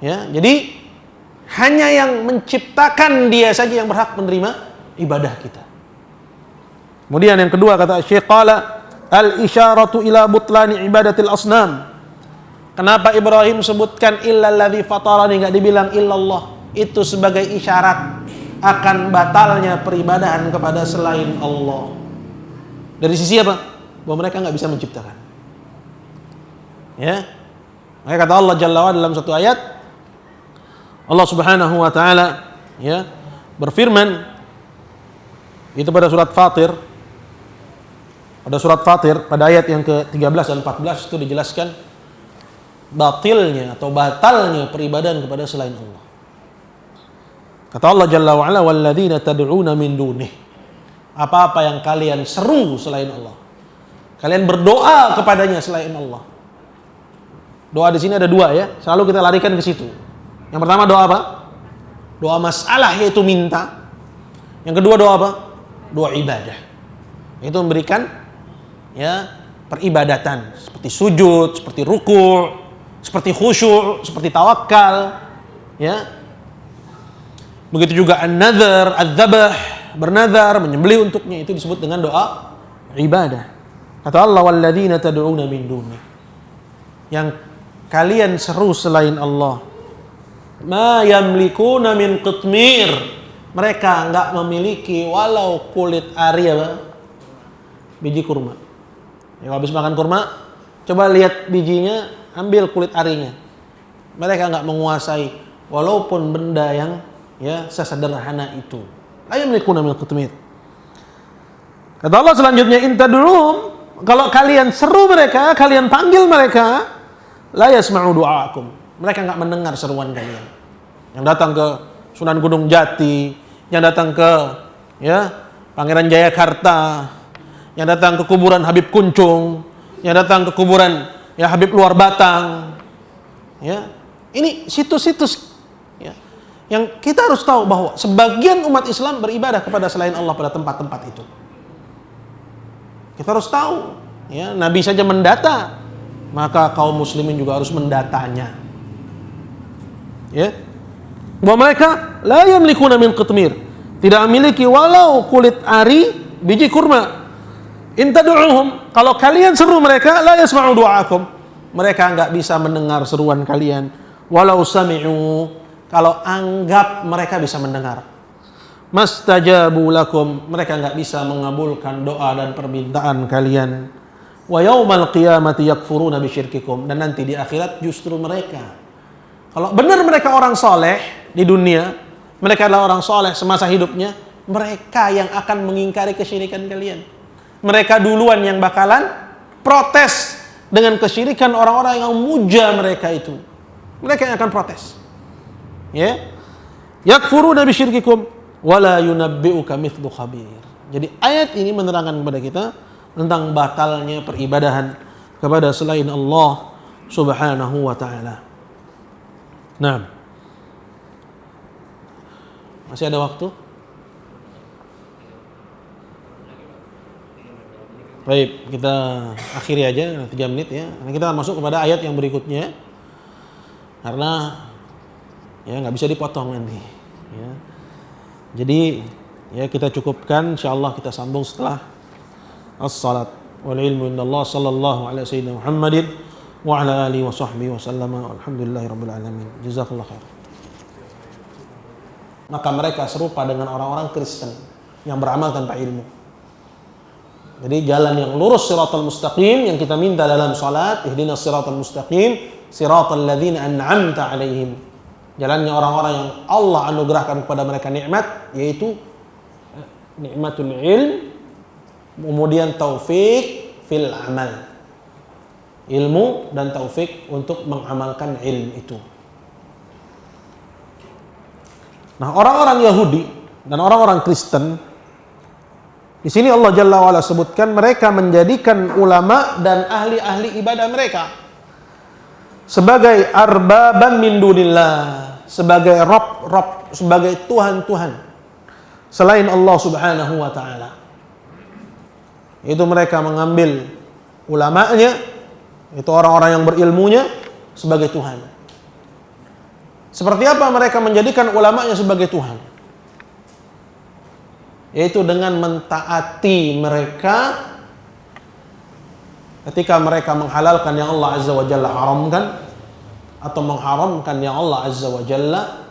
Ya, jadi hanya yang menciptakan Dia saja yang berhak menerima ibadah kita. Kemudian yang kedua kata Syekh, qala al-isyaratu ila butlani ibadatil asnam. Kenapa Ibrahim sebutkan illalladzi fatarani, enggak dibilang illallah? Itu sebagai isyarat akan batalnya peribadahan kepada selain Allah. Dari sisi apa? Bahwa mereka enggak bisa menciptakan. Ya. Maka kata Allah Jalla wa Ala dalam satu ayat, Allah Subhanahu wa taala ya berfirman itu pada surat Fatir. Pada surat Fatir pada ayat yang ke-13 dan 14 itu dijelaskan batilnya atau batalnya peribadahan kepada selain Allah. Kata Allah Jalla wa Ala, walladzina tad'una min dunih. Apa-apa yang kalian seru selain Allah, kalian berdoa kepadanya selain Allah. Doa di sini ada dua ya, selalu kita larikan ke situ. Yang pertama doa apa? Doa masalah, yaitu minta. Yang kedua doa apa? Doa ibadah. Itu memberikan ya peribadatan seperti sujud, seperti ruku', seperti khusyuk, seperti tawakal, ya. Begitu juga an-nadhar, adz-dzabh, bernazar, menyembelih untuknya, itu disebut dengan doa ibadah. Kata Allah, walladzina tad'una min duni. Yang kalian seru selain Allah. Ma yamlikuna min qitmir. Mereka enggak memiliki walau kulit ari apa? Biji kurma. Ya, habis makan kurma, coba lihat bijinya, ambil kulit arinya. Mereka enggak menguasai walaupun benda yang ya sesederhana itu. La yamlikuna min qitmir. Kata Allah selanjutnya, in tad'um, kalau kalian seru mereka, kalian panggil mereka, la yasma'u du'aakum. Mereka enggak mendengar seruan kalian. Yang datang ke Sunan Gunung Jati, yang datang ke ya Pangeran Jayakarta, yang datang ke kuburan Habib Kuncung, yang datang ke kuburan ya Habib Luar Batang. Ya. Ini situs-situs ya, yang kita harus tahu bahwa sebagian umat Islam beribadah kepada selain Allah pada tempat-tempat itu. Kita harus tahu, ya, Nabi saja mendata, maka kaum muslimin juga harus mendatanya. Ya. Bahwa mereka la yamlikuna min qitmir, tidak memiliki walau kulit ari biji kurma. In tad'uuhum, kalau kalian seru mereka, la yasma'u du'aakum, mereka enggak bisa mendengar seruan kalian. Walau sami'u, kalau anggap mereka bisa mendengar. Mastajabu lakum, mereka enggak bisa mengabulkan doa dan permintaan kalian. Wa yaumal qiyamati yakfuruna bisyirkikum, dan nanti di akhirat justru mereka, kalau benar mereka orang soleh di dunia, mereka adalah orang soleh semasa hidupnya, mereka yang akan mengingkari kesyirikan kalian. Mereka duluan yang bakalan protes dengan kesyirikan orang-orang yang muja mereka itu. Mereka yang akan protes. Ya. Yakfuruna bisyirkikum wala yunabbi'uka mithlu khabir. Jadi ayat ini menerangkan kepada kita tentang batalnya peribadahan kepada selain Allah Subhanahu wa taala. Nah. Masih ada waktu? Baik, kita akhiri aja 3 menit ya. Karena kita masuk kepada ayat yang berikutnya. Karena ya nggak bisa dipotong nanti. Ya. Jadi ya kita cukupkan. Insyaallah kita sambung setelah as-salat. Wal ilmu indallah sallallahu alaihi sayyidina Muhammadin wa ala alihi wa sahbihi wa sallama. Alhamdulillahirabbil alamin. Jazakallahu khair. Maka mereka serupa dengan orang-orang Kristen yang beramal tanpa ilmu. Jadi jalan yang lurus, siratal mustaqim, yang kita minta dalam salat, ihdinas siratal mustaqim, siratal ladzina an'amta alaihim. Jalannya orang-orang yang Allah anugerahkan kepada mereka nikmat, yaitu nikmatul ilm, kemudian taufik fil amal. Ilmu dan taufik untuk mengamalkan ilmu itu. Nah, orang-orang Yahudi dan orang-orang Kristen, di sini Allah Jalla wa'ala sebutkan mereka menjadikan ulama dan ahli-ahli ibadah mereka sebagai arbaban min dunillah, sebagai rob, sebagai tuhan-tuhan selain Allah Subhanahu wa taala. Itu mereka mengambil ulamanya, itu orang-orang yang berilmunya, sebagai Tuhan. Seperti apa mereka menjadikan ulamanya sebagai Tuhan? Yaitu dengan mentaati mereka ketika mereka menghalalkan yang Allah Azza wa Jalla haramkan, atau mengharamkan yang Allah Azza wa Jalla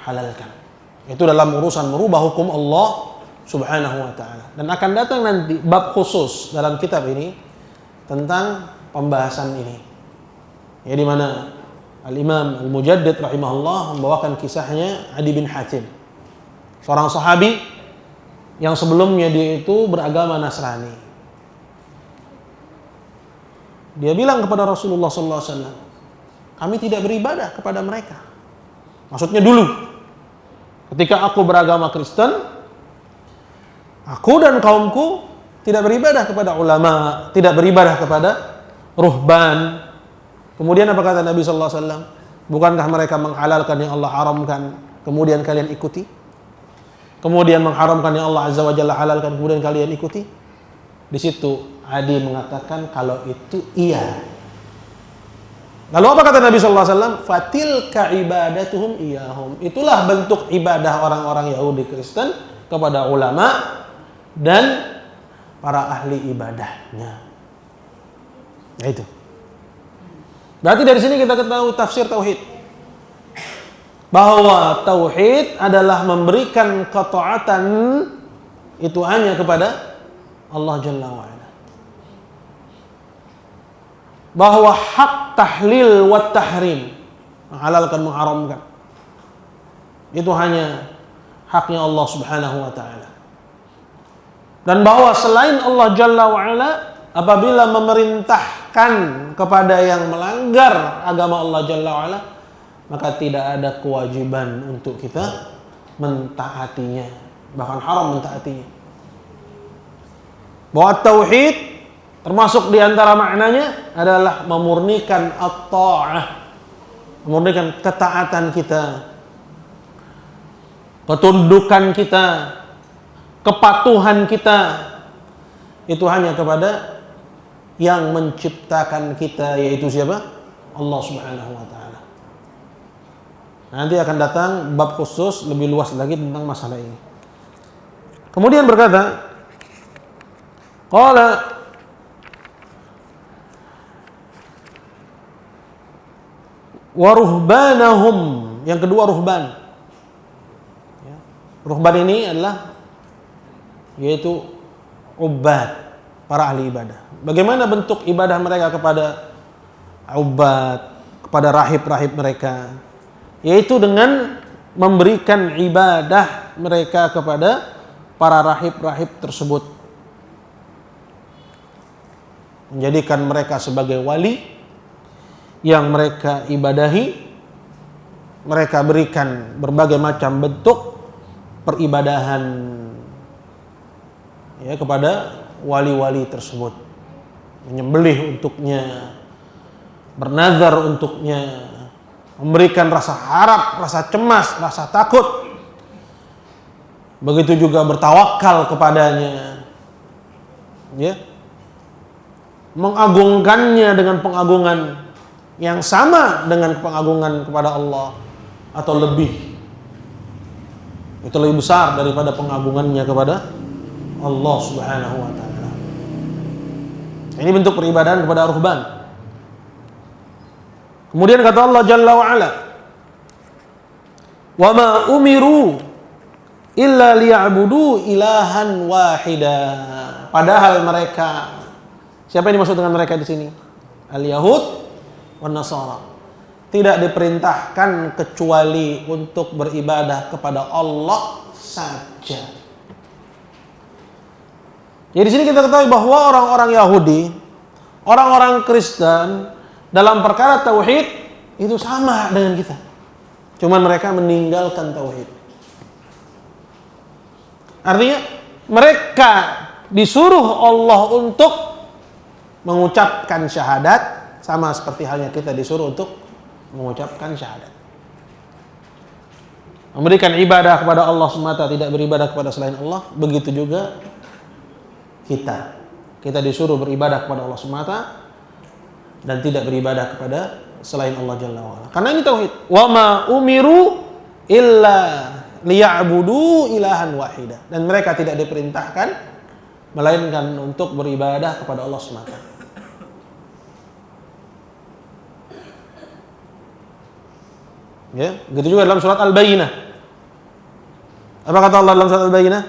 halalkan. Itu dalam urusan merubah hukum Allah Subhanahu wa ta'ala. Dan akan datang nanti bab khusus dalam kitab ini tentang pembahasan ini, ya, di mana Al-Imam Al-Mujaddid rahimahullah membawakan kisahnya Adi bin Hatim, seorang sahabi yang sebelumnya dia itu beragama Nasrani. Dia bilang kepada Rasulullah sallallahu alaihi wasallam, kami tidak beribadah kepada mereka. Maksudnya dulu, ketika aku beragama Kristen, aku dan kaumku tidak beribadah kepada ulama, tidak beribadah kepada ruhban. Kemudian apa kata Nabi sallallahu alaihi wasallam? Bukankah mereka menghalalkan yang Allah haramkan, kemudian kalian ikuti? Kemudian mengharamkan yang Allah Azza wa Jalla halalkan, kemudian kalian ikuti? Di situ Adi mengatakan kalau itu iya. Lalu apa kata Nabi sallallahu alaihi wasallam? Fatilka ibadatuhum iyahum. Itulah bentuk ibadah orang-orang Yahudi Kristen kepada ulama dan para ahli ibadahnya. Nah itu. Berarti dari sini kita ketahui tafsir tauhid. Bahwa tauhid adalah memberikan ketaatan itu hanya kepada Allah Jalla wa'ala. Bahwa hak tahlil wa tahrim, menghalalkan, mengharamkan, itu hanya haknya Allah Subhanahu wa ta'ala. Dan bahwa selain Allah Jalla wa'ala, apabila memerintahkan kepada yang melanggar agama Allah Jalla wa'ala, maka tidak ada kewajiban untuk kita mentaatinya, bahkan haram mentaatinya. Bahwa tauhid termasuk di antara maknanya adalah memurnikan at-ta'ah, memurnikan ketaatan kita, ketundukan kita, kepatuhan kita, itu hanya kepada yang menciptakan kita, yaitu siapa? Allah Subhanahu wa ta'ala. Nanti akan datang bab khusus lebih luas lagi tentang masalah ini. Kemudian berkata Qala wa ruhbanahum, yang kedua ruhban. Ya. Ruhban ini adalah yaitu ubbad, para ahli ibadah. Bagaimana bentuk ibadah mereka kepada ubbad, kepada rahib-rahib mereka? Yaitu dengan memberikan ibadah mereka kepada para rahib-rahib tersebut. Menjadikan mereka sebagai wali yang mereka ibadahi. Mereka berikan berbagai macam bentuk peribadahan ya kepada wali-wali tersebut. Menyembelih untuknya, bernazar untuknya, memberikan rasa harap, rasa cemas, rasa takut. Begitu juga bertawakal kepadanya. Ya. Mengagungkannya dengan pengagungan yang sama dengan pengagungan kepada Allah atau lebih. Itu lebih besar daripada pengagungannya kepada Allah Subhanahu wa taala. Ini bentuk peribadahan kepada ruhban. Kemudian kata Allah Jalla wa Ala, "Wa ma umiru illa liya'budu ilahan wahida." Padahal mereka, siapa yang dimaksud dengan mereka di sini? Al-Yahud wan Nasara. Tidak diperintahkan kecuali untuk beribadah kepada Allah saja. Jadi di sini kita ketahui bahwa orang-orang Yahudi, orang-orang Kristen dalam perkara tauhid itu sama dengan kita. Cuman mereka meninggalkan tauhid. Artinya mereka disuruh Allah untuk mengucapkan syahadat sama seperti halnya kita disuruh untuk mengucapkan syahadat. Memberikan ibadah kepada Allah semata, tidak beribadah kepada selain Allah. Begitu juga kita disuruh beribadah kepada Allah semata dan tidak beribadah kepada selain Allah Jalla wa Ala. Karena ini tauhid. Wa ma umiru illa liya'budu ilahan wahida. Dan mereka tidak diperintahkan melainkan untuk beribadah kepada Allah semata. Ya, begitu juga dalam surat Al-Bayyinah. Apa kata Allah dalam surat Al-Bayyinah?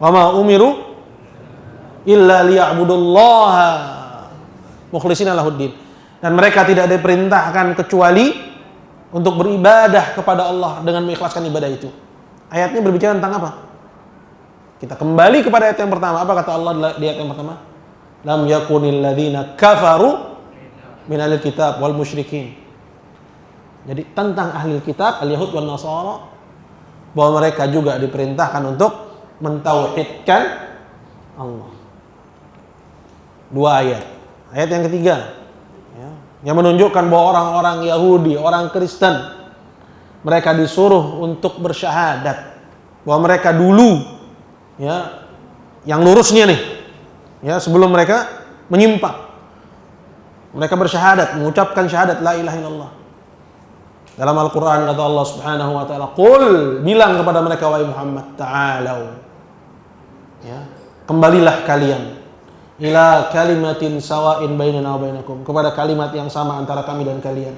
Wa ma umiru illa liya'budullaha mukhlishina lahuddin. Dan mereka tidak diperintahkan kecuali untuk beribadah kepada Allah dengan mengikhlaskan ibadah itu. Ayatnya berbicara tentang apa? Kita kembali kepada ayat yang pertama. Apa kata Allah di ayat yang pertama? Lam yakunil ladzina kafaru minal kitab wal musyrikin. Jadi tentang ahli kitab, al-Yahud wal Nasara, bahwa mereka juga diperintahkan untuk mentauhidkan Allah. Dua ayat. Ayat yang ketiga, ya, yang menunjukkan bahwa orang-orang Yahudi, orang Kristen, mereka disuruh untuk bersyahadat bahwa mereka dulu, ya, yang lurusnya nih, ya, sebelum mereka menyimpang, mereka bersyahadat, mengucapkan syahadat la ilaha illallah. Dalam Al-Quran kata Allah Subhanahu wa ta'ala, "Qul," bilang kepada mereka, wahai Muhammad, "Ta'alau," ya, kembalilah kalian, ila kalimatin sawa'in bainana wa bainakum, kepada kalimat yang sama antara kami dan kalian.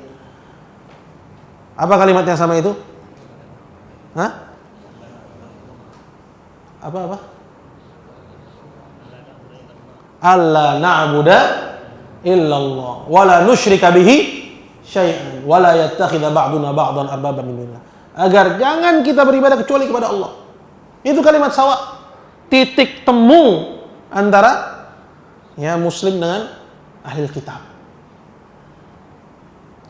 Apa kalimat yang sama itu? Hah? Apa? Alla na'budu illallah wa la nusyrika bihi syai'an wa la yattakhidha ba'duna ba'dan arbaban min dunillah. Agar jangan kita beribadah kecuali kepada Allah. Itu kalimat sawa, titik temu antara, ya, muslim dengan ahli kitab.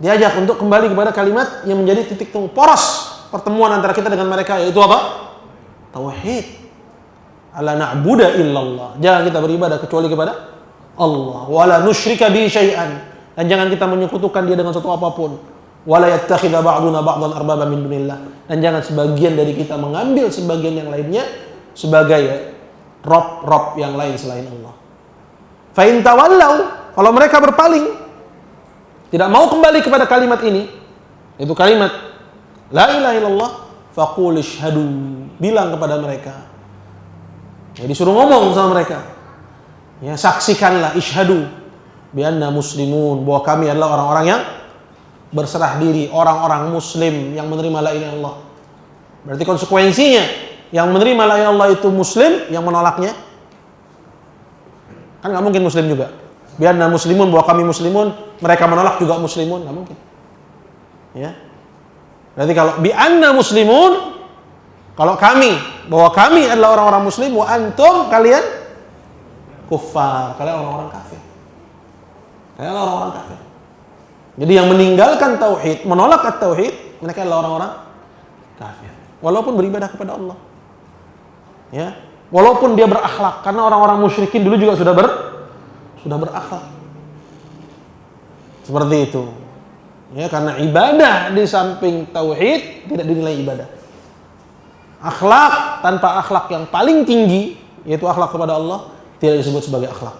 Diajak untuk kembali kepada kalimat yang menjadi titik temu, poros pertemuan antara kita dengan mereka, yaitu apa? Tauhid. Alla na'budu illallah. Jangan kita beribadah kecuali kepada Allah. Wa la nusyrika bihi syai'an. Dan jangan kita menyekutukan dia dengan sesuatu apapun. Wala yattakhidha ba'duna ba'dan arbaba min dunillah. Dan jangan sebagian dari kita mengambil sebagian yang lainnya sebagai, ya, rob yang lain selain Allah. Fa in tawallau, kalau mereka berpaling, tidak mau kembali kepada kalimat ini, itu kalimat la ilaha illallah, faqul ishhadu, bilang kepada mereka, Ya, disuruh ngomong sama mereka. Ya, saksikanlah, isyhadu bi anna muslimun, bahwa kami adalah orang-orang yang berserah diri, orang-orang muslim yang menerima la ilaha illallah. Berarti konsekuensinya yang menerima la ilaha illallah itu muslim, yang menolaknya kan nggak mungkin muslim juga. Bi anna muslimun, bahwa kami muslimun, mereka menolak juga muslimun, nggak mungkin. Ya. Berarti kalau bi anna muslimun, kalau kami, bahwa kami adalah orang-orang muslim, wa antum, kalian kuffar, kalian orang-orang kafir. Kalian orang-orang kafir. Jadi yang meninggalkan tauhid, menolak at-tauhid, mereka adalah orang-orang kafir. Walaupun beribadah kepada Allah. Ya. Walaupun dia berakhlak, karena orang-orang musyrikin dulu juga sudah berakhlak. Seperti itu. Ya, karena ibadah di samping tauhid tidak dinilai ibadah. Akhlak tanpa akhlak yang paling tinggi, yaitu akhlak kepada Allah, tidak disebut sebagai akhlak.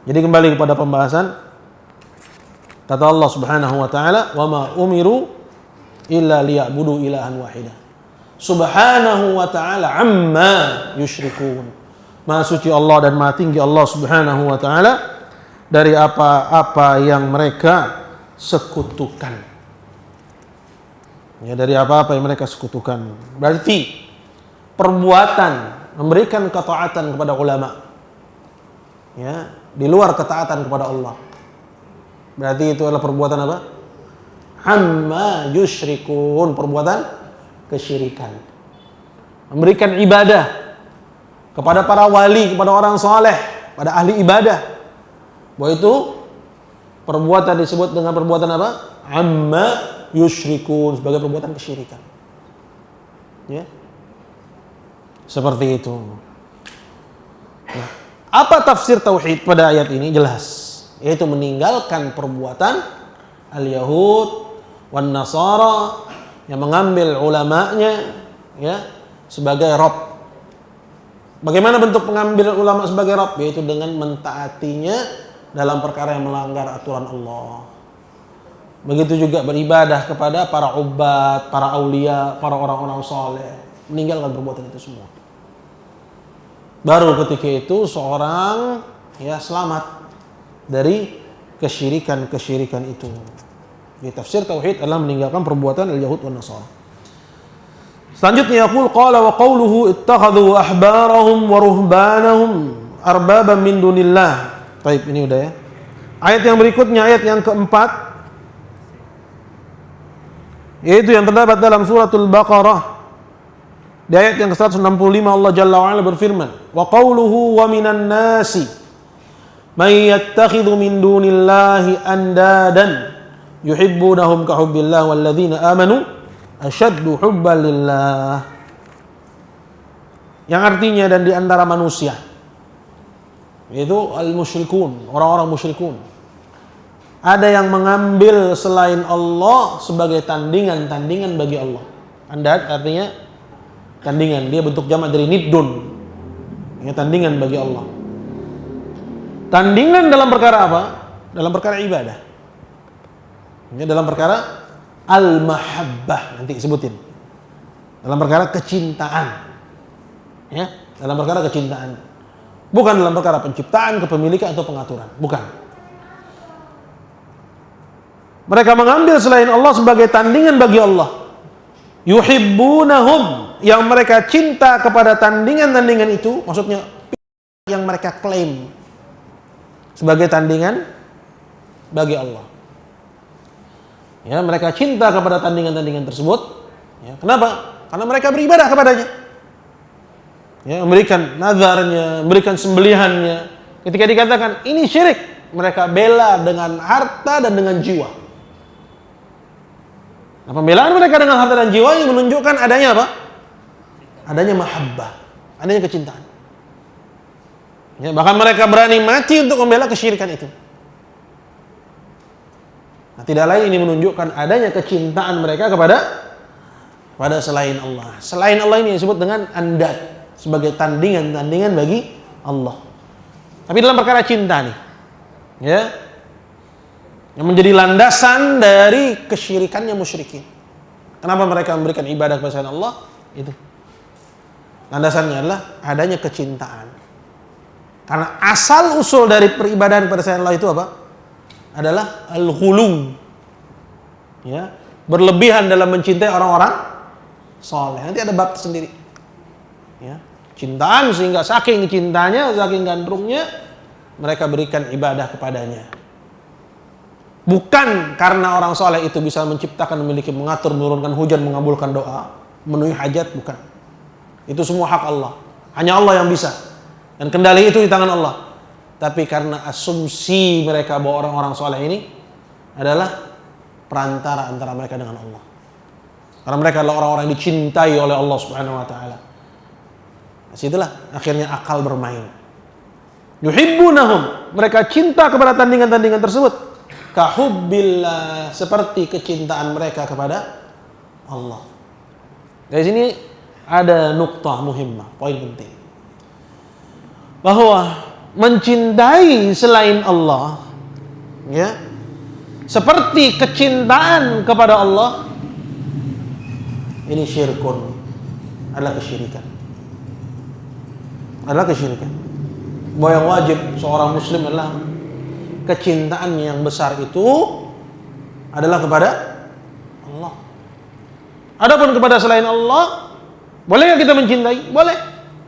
Jadi kembali kepada pembahasan, kata Allah Subhanahu wa taala, "Wa ma umiru illa liya'budu ilahan wahida." Subhanahu wa taala amma yusyrikun. Maha suci Allah dan maha tinggi Allah Subhanahu wa taala dari apa-apa yang mereka sekutukan. Ya, dari apa-apa yang mereka sekutukan. Berarti perbuatan memberikan ketaatan kepada ulama, ya, di luar ketaatan kepada Allah, berarti itu adalah perbuatan apa? Amma yusyrikun, perbuatan kesyirikan. Memberikan ibadah kepada para wali, kepada orang saleh, pada ahli ibadah, bahwa itu perbuatan disebut dengan perbuatan apa? Amma yusyrikun, sebagai perbuatan kesyirikan. Ya. Seperti itu. Nah, apa tafsir tauhid pada ayat ini? Jelas, yaitu meninggalkan perbuatan al-Yahud wan Nasara yang mengambil ulamanya, ya, sebagai Rabb. Bagaimana bentuk mengambil ulama sebagai Rabb? Yaitu dengan mentaatinya dalam perkara yang melanggar aturan Allah. Begitu juga beribadah kepada para ubat, para aulia, para orang-orang saleh, meninggalkan perbuatan itu semua. Baru ketika itu seorang, ya, selamat dari kesyirikan itu. Di tafsir tauhid adalah meninggalkan perbuatan al-Yahud wan Nasara. Selanjutnya yaqul qala wa qawluhu ittakhadhu ahbarahum wa ruhbanahum arbaban min dunillah. Baik, ini udah ya. Ayat yang berikutnya, ayat yang keempat, yaitu yang terdapat dalam suratul Baqarah. Di ayat yang ke-165 Allah Jalla wa Ala berfirman, wa qawluhu wa minan nasi may yattakhidhu min dunillahi andadan yuhibbunahum ka hubbillah walladzina amanu asyaddu hubban lillah. Yang artinya, dan di antara manusia, yaitu al-musyrikun, orang-orang musyrikun, ada yang mengambil selain Allah sebagai tandingan bagi Allah. Andad artinya tandingan, dia bentuk jamak dari niddun, ya, tandingan bagi Allah. Tandingan dalam perkara apa? Dalam perkara ibadah, ya, dalam perkara al-mahabbah, nanti sebutin. Dalam perkara kecintaan, ya, dalam perkara kecintaan, bukan dalam perkara penciptaan, kepemilikan atau pengaturan, bukan. Mereka mengambil selain Allah sebagai tandingan bagi Allah. Yuhibbunahum, yang mereka cinta kepada tandingan-tandingan itu, maksudnya yang mereka klaim sebagai tandingan bagi Allah. Ya, mereka cinta kepada tandingan-tandingan tersebut. Ya, kenapa? Karena mereka beribadah kepadanya. Ya, memberikan nazarnya, memberikan sembelihannya. Ketika dikatakan ini syirik, mereka bela dengan harta dan dengan jiwa. Nah, pembelaan mereka dengan harta dan jiwa yang menunjukkan adanya apa? Adanya mahabbah, adanya kecintaan. Ya, bahkan mereka berani mati untuk membela kesyirikan itu. Nah, tidak lain ini menunjukkan adanya kecintaan mereka kepada selain Allah. Selain Allah ini disebut dengan andad, sebagai tandingan-tandingan bagi Allah. Tapi dalam perkara cinta nih, ya, yang menjadi landasan dari kesyirikannya musyrikin. Kenapa mereka memberikan ibadah kepada selain Allah? Itu. Landasannya adalah adanya kecintaan. Karena asal usul dari peribadahan kepada selain Allah itu apa? Adalah al-ghulu. Ya, berlebihan dalam mencintai orang-orang saleh. Nanti ada bab sendiri. Ya, cintaan sehingga saking cintanya, saking gandrungnya mereka berikan ibadah kepadanya. Bukan karena orang saleh itu bisa menciptakan, memiliki, mengatur, menurunkan hujan, mengabulkan doa, memenuhi hajat, bukan. Itu semua hak Allah. Hanya Allah yang bisa. Dan kendali itu di tangan Allah. Tapi karena asumsi mereka bahwa orang-orang saleh ini adalah perantara antara mereka dengan Allah. Karena mereka adalah orang-orang yang dicintai oleh Allah Subhanahu wa taala. Disitulah akhirnya akal bermain. Yuhibbunahum, mereka cinta kepada tandingan-tandingan tersebut. Kahubbillah, seperti kecintaan mereka kepada Allah. Dari sini ada nuktah muhimmah, poin penting. Bahwa mencintai selain Allah, ya, seperti kecintaan kepada Allah, ini syirkun, adalah kesyirikan. Adalah kesyirikan. Bahwa yang wajib seorang muslim adalah kecintaan yang besar itu adalah kepada Allah. Adapun kepada selain Allah, boleh nggak kita mencintai? Boleh.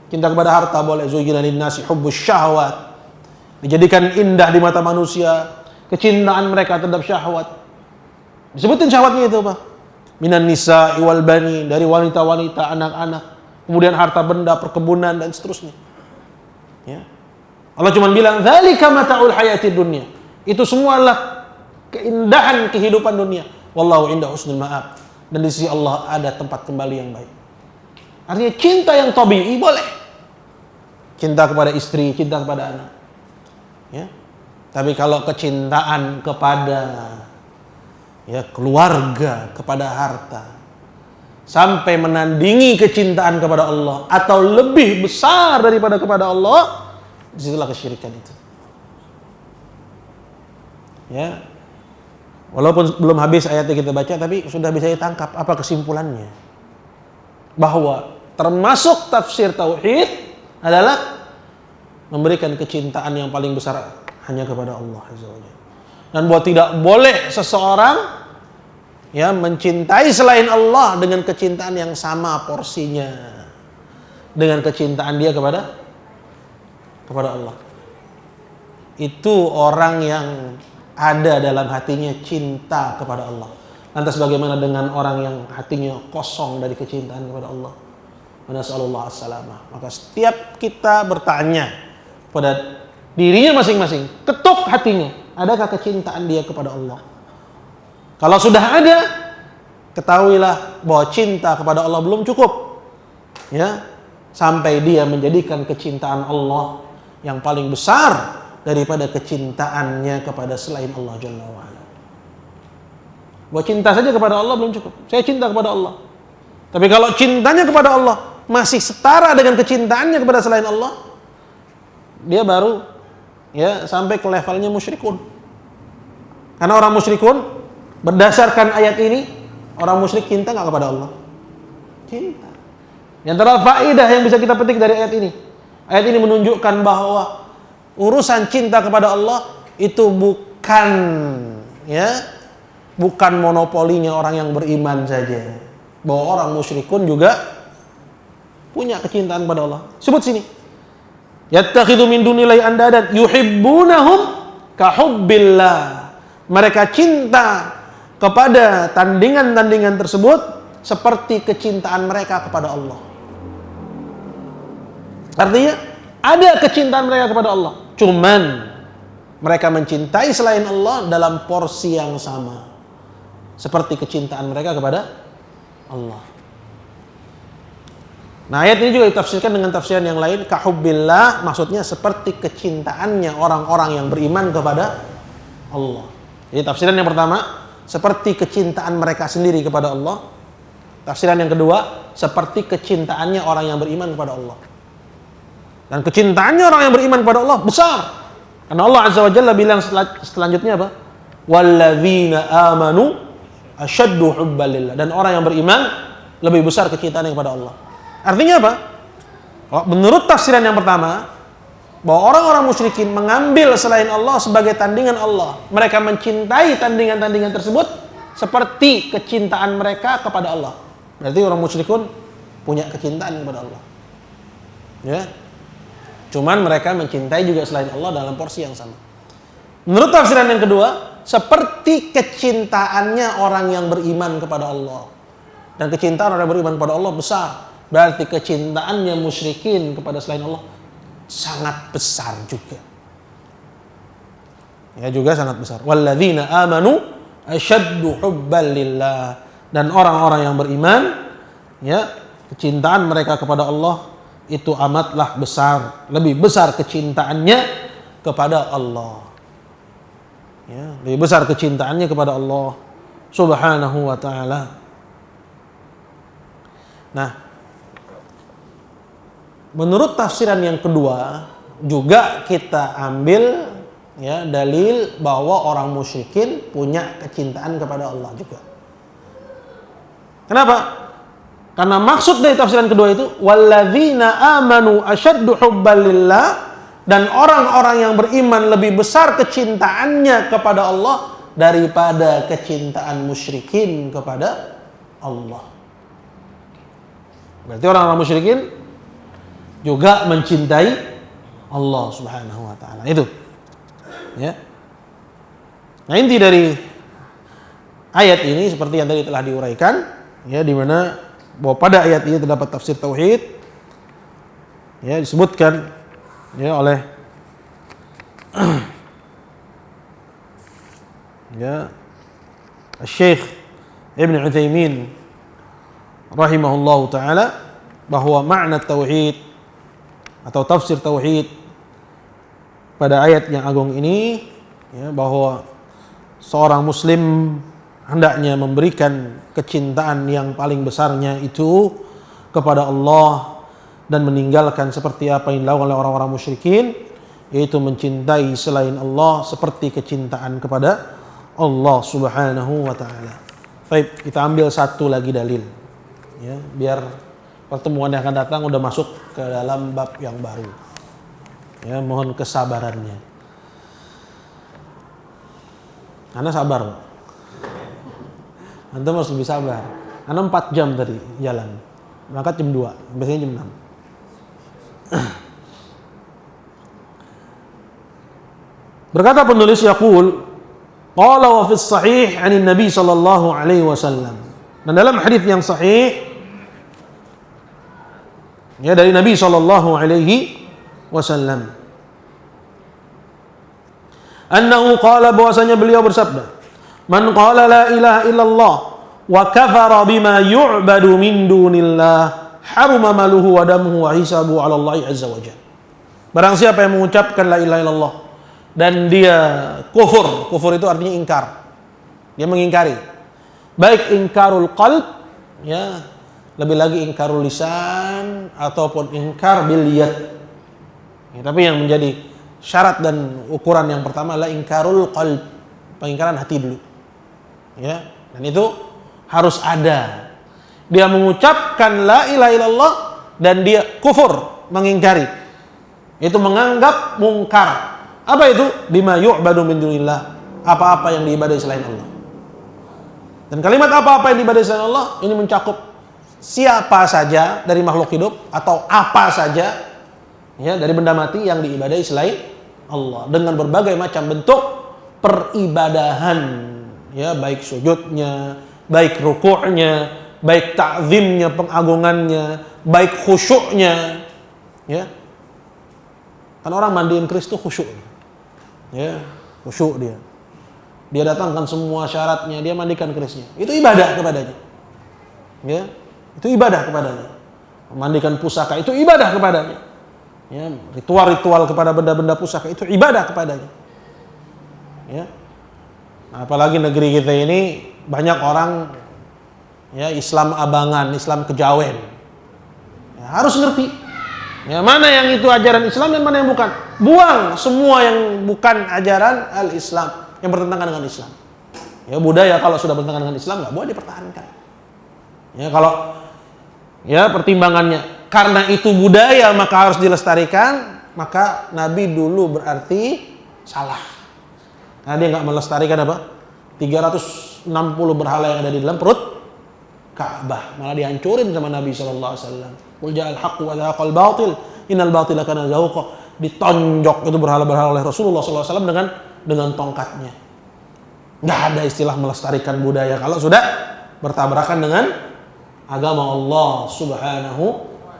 Cinta kepada harta boleh. Zuyyina lin-nasi hubbus syahwat. Dijadikan indah di mata manusia kecintaan mereka terhadap syahwat. Disebutin syahwatnya itu apa? Minan nisa'i wal bani, dari wanita-wanita, anak-anak, kemudian harta benda, perkebunan dan seterusnya. Ya. Allah cuma bilang, "Dzalika mata'ul hayatid dunya." Itu semua adalah keindahan kehidupan dunia. Wallahu inda husnul ma'ab. Dan di sisi Allah ada tempat kembali yang baik. Artinya cinta yang tabi'i boleh. Cinta kepada istri, cinta kepada anak. Ya. Tapi kalau kecintaan kepada keluarga, kepada harta, sampai menandingi kecintaan kepada Allah atau lebih besar daripada kepada Allah, disitulah kesyirikan itu. Ya, walaupun belum habis ayatnya kita baca, tapi sudah bisa ditangkap apa kesimpulannya. Bahwa termasuk tafsir tauhid adalah memberikan kecintaan yang paling besar hanya kepada Allah Azza wa Jalla. Dan bahwa tidak boleh seseorang mencintai selain Allah dengan kecintaan yang sama porsinya dengan kecintaan dia kepada Allah. Itu orang yang ada dalam hatinya cinta kepada Allah. Lantas bagaimana dengan orang yang hatinya kosong dari kecintaan kepada Allah? Nasallallahu as-salamah. Maka setiap kita bertanya pada dirinya masing-masing, ketuk hatinya, adakah kecintaan dia kepada Allah? Kalau sudah ada, ketahuilah bahwa cinta kepada Allah belum cukup. Ya, sampai dia menjadikan kecintaan Allah yang paling besar daripada kecintaannya kepada selain Allah Jalla wa ala. Bahwa cinta saja kepada Allah belum cukup. Saya cinta kepada Allah. Tapi kalau cintanya kepada Allah masih setara dengan kecintaannya kepada selain Allah, dia baru sampai ke levelnya musyrikun. Karena orang musyrikun berdasarkan ayat ini, orang musyrik cinta nggak kepada Allah? Cinta. Yang antara faedah yang bisa kita petik dari ayat ini menunjukkan bahwa urusan cinta kepada Allah itu bukan monopolinya orang yang beriman saja. Bahwa orang musyrikun juga punya kecintaan kepada Allah. Sebut sini. Yattakhidhu min dunillahi andadan yuhibbunahum kahubbillah. Mereka cinta kepada tandingan-tandingan tersebut seperti kecintaan mereka kepada Allah. Artinya ada kecintaan mereka kepada Allah, cuman mereka mencintai selain Allah dalam porsi yang sama seperti kecintaan mereka kepada Allah. Nah, ayat ini juga ditafsirkan dengan tafsiran yang lain, kahubbillah, maksudnya seperti kecintaannya orang-orang yang beriman kepada Allah. Jadi tafsiran yang pertama, seperti kecintaan mereka sendiri kepada Allah. Tafsiran yang kedua, seperti kecintaannya orang yang beriman kepada Allah. Dan kecintaannya orang yang beriman kepada Allah besar. Karena Allah Azza wa Jalla bilang selanjutnya apa? Walladzina amanu asyaddu hubban lillah. Dan orang yang beriman lebih besar kecintaannya kepada Allah. Artinya apa? Menurut tafsiran yang pertama, bahwa orang-orang musyrikin mengambil selain Allah sebagai tandingan Allah. Mereka mencintai tandingan-tandingan tersebut seperti kecintaan mereka kepada Allah. Berarti orang musyrikun punya kecintaan kepada Allah. Ya. Cuman mereka mencintai juga selain Allah dalam porsi yang sama. Menurut tafsiran yang kedua, seperti kecintaannya orang yang beriman kepada Allah. Dan kecintaan orang yang beriman kepada Allah besar. Berarti kecintaannya musyrikin kepada selain Allah sangat besar juga. Ya, juga sangat besar. Walladzina amanu asyaddu hubban lillah. Dan orang-orang yang beriman, ya, kecintaan mereka kepada Allah itu amatlah besar, lebih besar kecintaannya kepada Allah. Ya, lebih besar kecintaannya kepada Allah Subhanahu wa taala. Nah, menurut tafsiran yang kedua juga kita ambil, ya, dalil bahwa orang musyrikin punya kecintaan kepada Allah juga. Kenapa? Karena maksud dari tafsiran kedua itu walladzina amanu asyaddu hubban lillah, dan orang-orang yang beriman lebih besar kecintaannya kepada Allah daripada kecintaan musyrikin kepada Allah. Berarti orang-orang musyrikin juga mencintai Allah Subhanahu wa taala. Itu. Ya. Nah, inti dari ayat ini seperti yang tadi telah diuraikan, ya, di mana bahwa pada ayat ini terdapat tafsir tauhid, ya, disebutkan, ya, oleh ya Syekh Ibn Utsaimin rahimahullahu taala bahwa makna tauhid atau tafsir tauhid pada ayat yang agung ini, ya, bahwa seorang muslim hendaknya memberikan kecintaan yang paling besarnya itu kepada Allah dan meninggalkan seperti apa yang dilakukan oleh orang-orang musyrikin, yaitu mencintai selain Allah seperti kecintaan kepada Allah Subhanahu wa taala. Baik, kita ambil satu lagi dalil, ya, biar pertemuan yang akan datang udah masuk ke dalam bab yang baru. Ya, mohon kesabarannya. Anda sabar, Pak. Anda harus lebih sabar. Anda 4 jam tadi jalan. Berangkat jam 2, biasanya jam 6. Berkata penulis yaqul, qala wa fis sahih 'anil Nabi sallallahu alaihi wasallam. Dan dalam hadis yang sahih, ya, dari Nabi sallallahu alaihi wasallam, annahu qala, bahwasanya beliau bersabda, man qala la ilaha illallah wa kafara bima yu'badu min dunillah haruma maluhu wa damuhu wa hisabuhu 'ala Allah azza wa jalla. Barang siapa yang mengucapkan la ilaha illallah dan dia kufur, kufur itu artinya ingkar, dia mengingkari, baik ingkarul qalb, ya, lebih lagi ingkarul lisan ataupun ingkar bil yad. Ya, tapi yang menjadi syarat dan ukuran yang pertama adalah ingkarul qalb, pengingkaran hati dulu. Ya, dan itu harus ada. Dia mengucapkan la ilaha illallah dan dia kufur, mengingkari. Itu menganggap mungkar. Apa itu? Bima yu'badu min dunillah, apa-apa yang diibadahi selain Allah. Dan kalimat apa-apa yang diibadahi selain Allah ini mencakup siapa saja dari makhluk hidup atau apa saja, ya, dari benda mati yang diibadahi selain Allah dengan berbagai macam bentuk peribadahan, ya, baik sujudnya, baik rukuknya, baik ta'zimnya, pengagungannya, baik khusyuknya, ya. Kan orang mandiin keris itu khusyuk, ya, khusyuk dia. Dia datangkan semua syaratnya, dia mandikan kerisnya. Itu ibadah kepadanya. Ya, itu ibadah kepadanya. Memandikan pusaka itu ibadah kepadanya. Ya, ritual-ritual kepada benda-benda pusaka itu ibadah kepadanya. Ya. Nah, apalagi negeri kita ini banyak orang, ya, Islam abangan, Islam kejawen. Ya, harus ngerti, ya, mana yang itu ajaran Islam dan mana yang bukan. Buang semua yang bukan ajaran al-Islam, yang bertentangan dengan Islam. Ya, budaya kalau sudah bertentangan dengan Islam nggak boleh dipertahankan. Ya, kalau, ya, pertimbangannya karena itu budaya maka harus dilestarikan, maka Nabi dulu berarti salah. Karena dia nggak melestarikan apa? 360 berhala yang ada di dalam perut Ka'bah, malah dihancurin sama Nabi sallallahu alaihi wasallam. Qul ja'al haqqu wa zahaqal batil, innal batila kana zahuqa. Ditonjok itu berhala-berhala oleh Rasulullah sallallahu alaihi wasallam dengan tongkatnya. Nggak ada istilah melestarikan budaya kalau sudah bertabrakan dengan agama Allah Subhanahu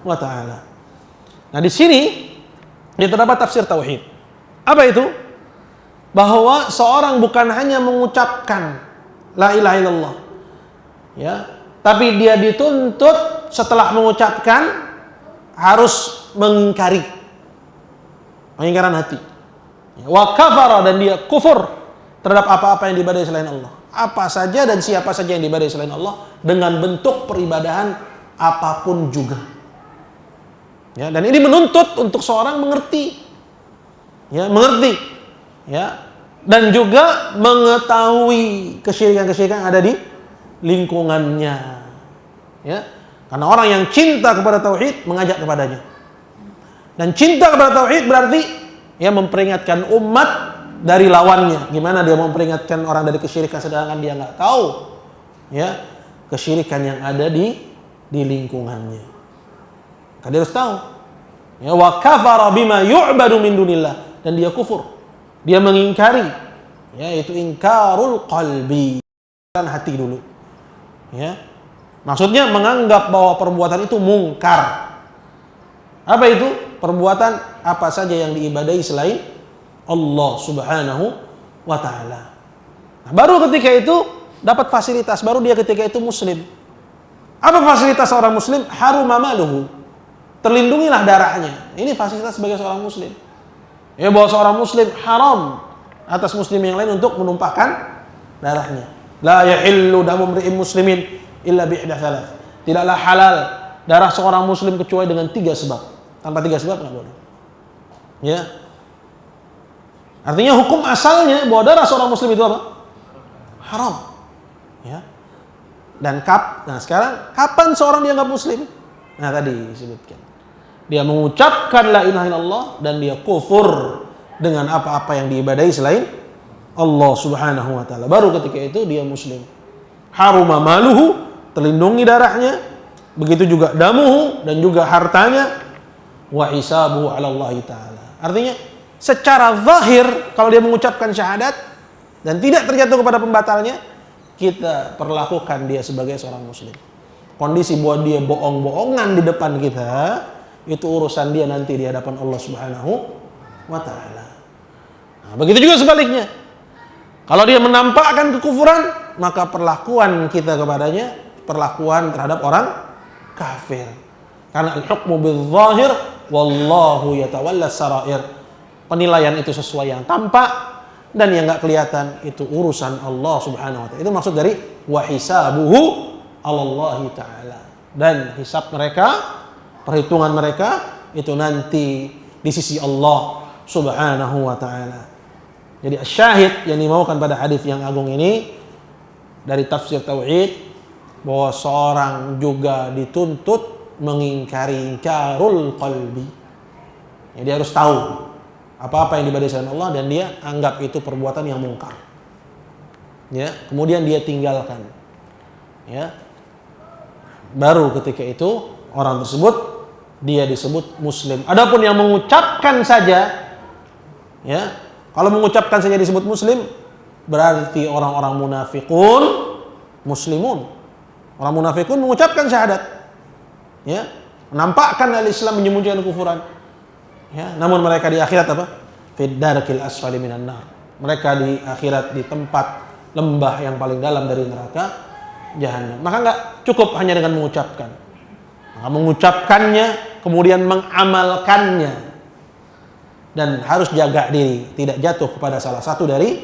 wa taala. Nah, di sini terdapat tafsir tauhid. Apa itu? Bahwa seorang bukan hanya mengucapkan la ilaha illallah, ya, tapi dia dituntut setelah mengucapkan harus mengingkaran hati. Wa kafara, dan dia kufur terhadap apa-apa yang diibadahi selain Allah. Apa saja dan siapa saja yang diibadahi selain Allah dengan bentuk peribadahan apapun juga. Ya, dan ini menuntut untuk seorang mengerti. Ya, mengerti. Ya, dan juga mengetahui kesyirikan-kesyirikan yang ada di lingkungannya. Ya, karena orang yang cinta kepada tauhid mengajak kepadanya. Dan cinta kepada tauhid berarti ya memperingatkan umat dari lawannya. Gimana dia memperingatkan orang dari kesyirikan sedangkan dia nggak tahu ya kesyirikan yang ada di lingkungannya. Kan dia harus tahu. Ya, wa kafara bima yu'badu min dunillah, dan dia kufur. Dia mengingkari, yaitu ingkarul qalbi, hati dulu. Ya. Maksudnya menganggap bahwa perbuatan itu mungkar. Apa itu? Perbuatan apa saja yang diibadahi selain Allah Subhanahu wa taala. Nah, baru ketika itu dapat fasilitas, baru dia ketika itu muslim. Apa fasilitas seorang muslim? Haruma maluhu. Terlindungilah darahnya. Ini fasilitas sebagai seorang muslim. Ya, bahwa seorang muslim haram atas muslim yang lain untuk menumpahkan darahnya. La yahillu damu mri'in muslimin illa bi ihda thalath. Tidaklah halal darah seorang muslim kecuali dengan 3 sebab. Tanpa 3 sebab enggak boleh. Ya. Artinya hukum asalnya bahwa darah seorang muslim itu apa? Haram. Ya. Dan nah sekarang kapan seorang dianggap muslim? Nah, tadi disebutkan. Dia mengucapkan la ilaha illallah dan dia kufur dengan apa-apa yang diibadahi selain Allah Subhanahu wa taala. Baru ketika itu dia muslim. Haruma maluhu, terlindungi darahnya, begitu juga damuhu, dan juga hartanya, wa hisabuhu 'ala Allah taala. Artinya secara zahir kalau dia mengucapkan syahadat dan tidak terjatuh kepada pembatalnya, kita perlakukan dia sebagai seorang muslim. Kondisi bahwa dia bohong-bohongan di depan kita, itu urusan dia nanti di hadapan Allah Subhanahu wa taala. Nah, begitu juga sebaliknya. Kalau dia menampakkan kekufuran, maka perlakuan kita kepadanya perlakuan terhadap orang kafir. Karena al-hukmu bil-zahir wallahu yatawalla sarair. Penilaian itu sesuai yang tampak, dan yang enggak kelihatan itu urusan Allah Subhanahu wa taala. Itu maksud dari wa hisabuhu 'alallahi taala. Dan hisab mereka, perhitungan mereka itu nanti di sisi Allah Subhanahu wa taala. Jadi syahid yang dimaukan pada hadis yang agung ini dari tafsir tauhid, bahwa seorang juga dituntut mengingkari ingkarul qalbi. Ya, dia harus tahu apa-apa yang diibadahi selain Allah dan dia anggap itu perbuatan yang mungkar. Ya, kemudian dia tinggalkan. Ya. Baru ketika itu orang tersebut dia disebut muslim. Adapun yang mengucapkan saja, ya, kalau mengucapkan saja disebut muslim, berarti orang-orang munafikun muslimun. Orang munafikun mengucapkan syahadat, ya, menampakkan al-Islam, menyembunyikan kekufuran, ya, namun mereka di akhirat apa? Fid darkil asfali minan nar. Mereka di akhirat di tempat lembah yang paling dalam dari neraka jahanam. Maka enggak cukup hanya dengan mengucapkan. Maka mengucapkannya, kemudian mengamalkannya, dan harus jaga diri tidak jatuh kepada salah satu dari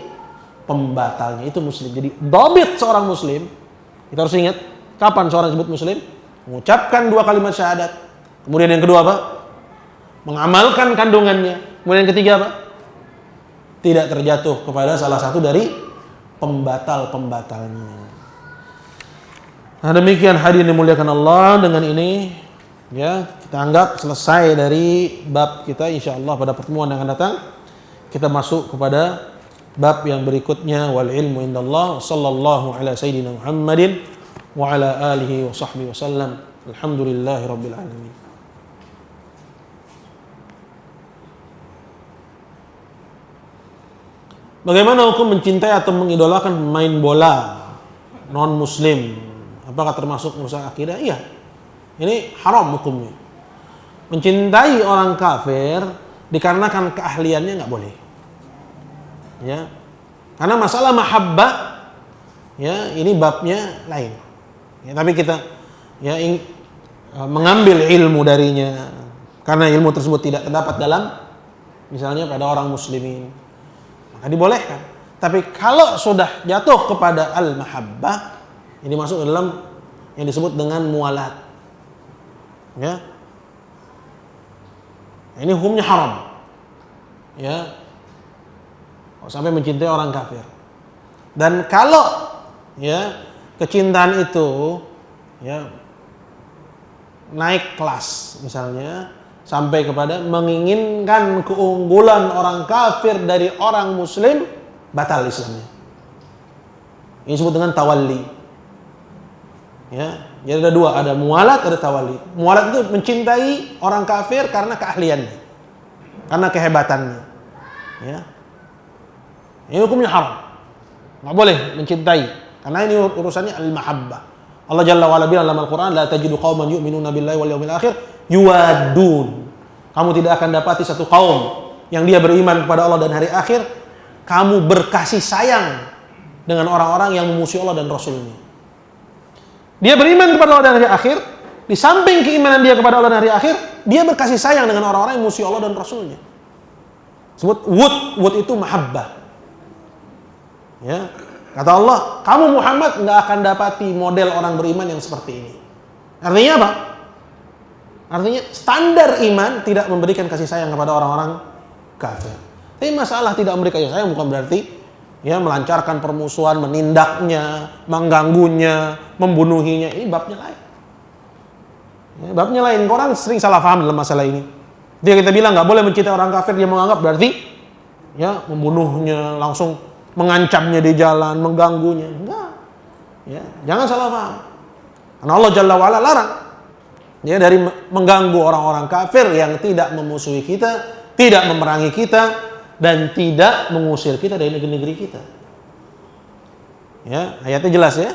pembatalnya. Itu muslim. Jadi dhabit seorang muslim, kita harus ingat kapan seorang disebut muslim? Mengucapkan 2 kalimat syahadat, kemudian yang kedua apa? Mengamalkan kandungannya, kemudian yang ketiga apa? Tidak terjatuh kepada salah satu dari pembatal-pembatalnya. Nah, demikian hadirin dimuliakan Allah. Dengan ini Ya, kita anggap selesai dari bab kita. Insyaallah pada pertemuan yang akan datang kita masuk kepada bab yang berikutnya. Wal ilmu indallah. Sallallahu ala sayyidina Muhammadin wa ala alihi wa sahbihi wasallam. Alhamdulillahi rabbil alamin. Bagaimana hukum mencintai atau mengidolakan pemain bola non muslim? Apakah termasuk merusak akidah? Iya. Ini haram hukumnya. Mencintai orang kafir dikarenakan keahliannya nggak boleh. Ya. Karena masalah mahabbah, ya ini babnya lain. Ya, tapi kita ya mengambil ilmu darinya karena ilmu tersebut tidak terdapat dalam misalnya pada orang muslimin, maka dibolehkan. Tapi kalau sudah jatuh kepada al-mahabbah, ini masuk dalam yang disebut dengan mualat. Ya, ini hukumnya haram. Ya, sampai mencintai orang kafir. Dan kalau ya kecintaan itu ya naik kelas, misalnya sampai kepada menginginkan keunggulan orang kafir dari orang muslim, batal Islamnya. Ini disebut dengan tawalli. Ya, jadi ada dua, ada mualat, ada tawalli. Mualat itu mencintai orang kafir karena keahliannya, karena kehebatannya. Ya, ini hukumnya haram, nggak boleh mencintai, karena ini urusannya al-mahabbah. Allah Jalla wa'ala bilang dalam Al-Quran, la tajidu qauman yu'minuna billahi wal yawmil akhir yuwadun. Kamu tidak akan dapati satu kaum yang dia beriman kepada Allah dan hari akhir, kamu berkasih sayang dengan orang-orang yang memusuhi Allah dan Rasulnya. Dia beriman kepada Allah dan hari akhir, di samping keimanan dia kepada Allah dan hari akhir, dia berkasih sayang dengan orang-orang yang memusuhi Allah dan Rasulnya. Sebut wud itu mahabbah. Ya, kata Allah, kamu Muhammad nggak akan dapati model orang beriman yang seperti ini. Artinya apa? Artinya standar iman tidak memberikan kasih sayang kepada orang-orang kafir. Tapi masalah tidak memberi kasih sayang bukan berarti ya melancarkan permusuhan, menindaknya, mengganggunya, membunuhinya. Ini babnya lain. Ya, babnya lain. Orang sering salah paham dalam masalah ini. Dia kita bilang nggak boleh mencintai orang kafir, dia menganggap berarti ya membunuhnya, langsung mengancamnya di jalan, mengganggunya. Enggak. Ya, jangan salah paham. Karena Allah Jalla wa'ala larang ya dari mengganggu orang-orang kafir yang tidak memusuhi kita, tidak memerangi kita, dan tidak mengusir kita dari negeri-negeri kita. Ya, ayatnya jelas ya.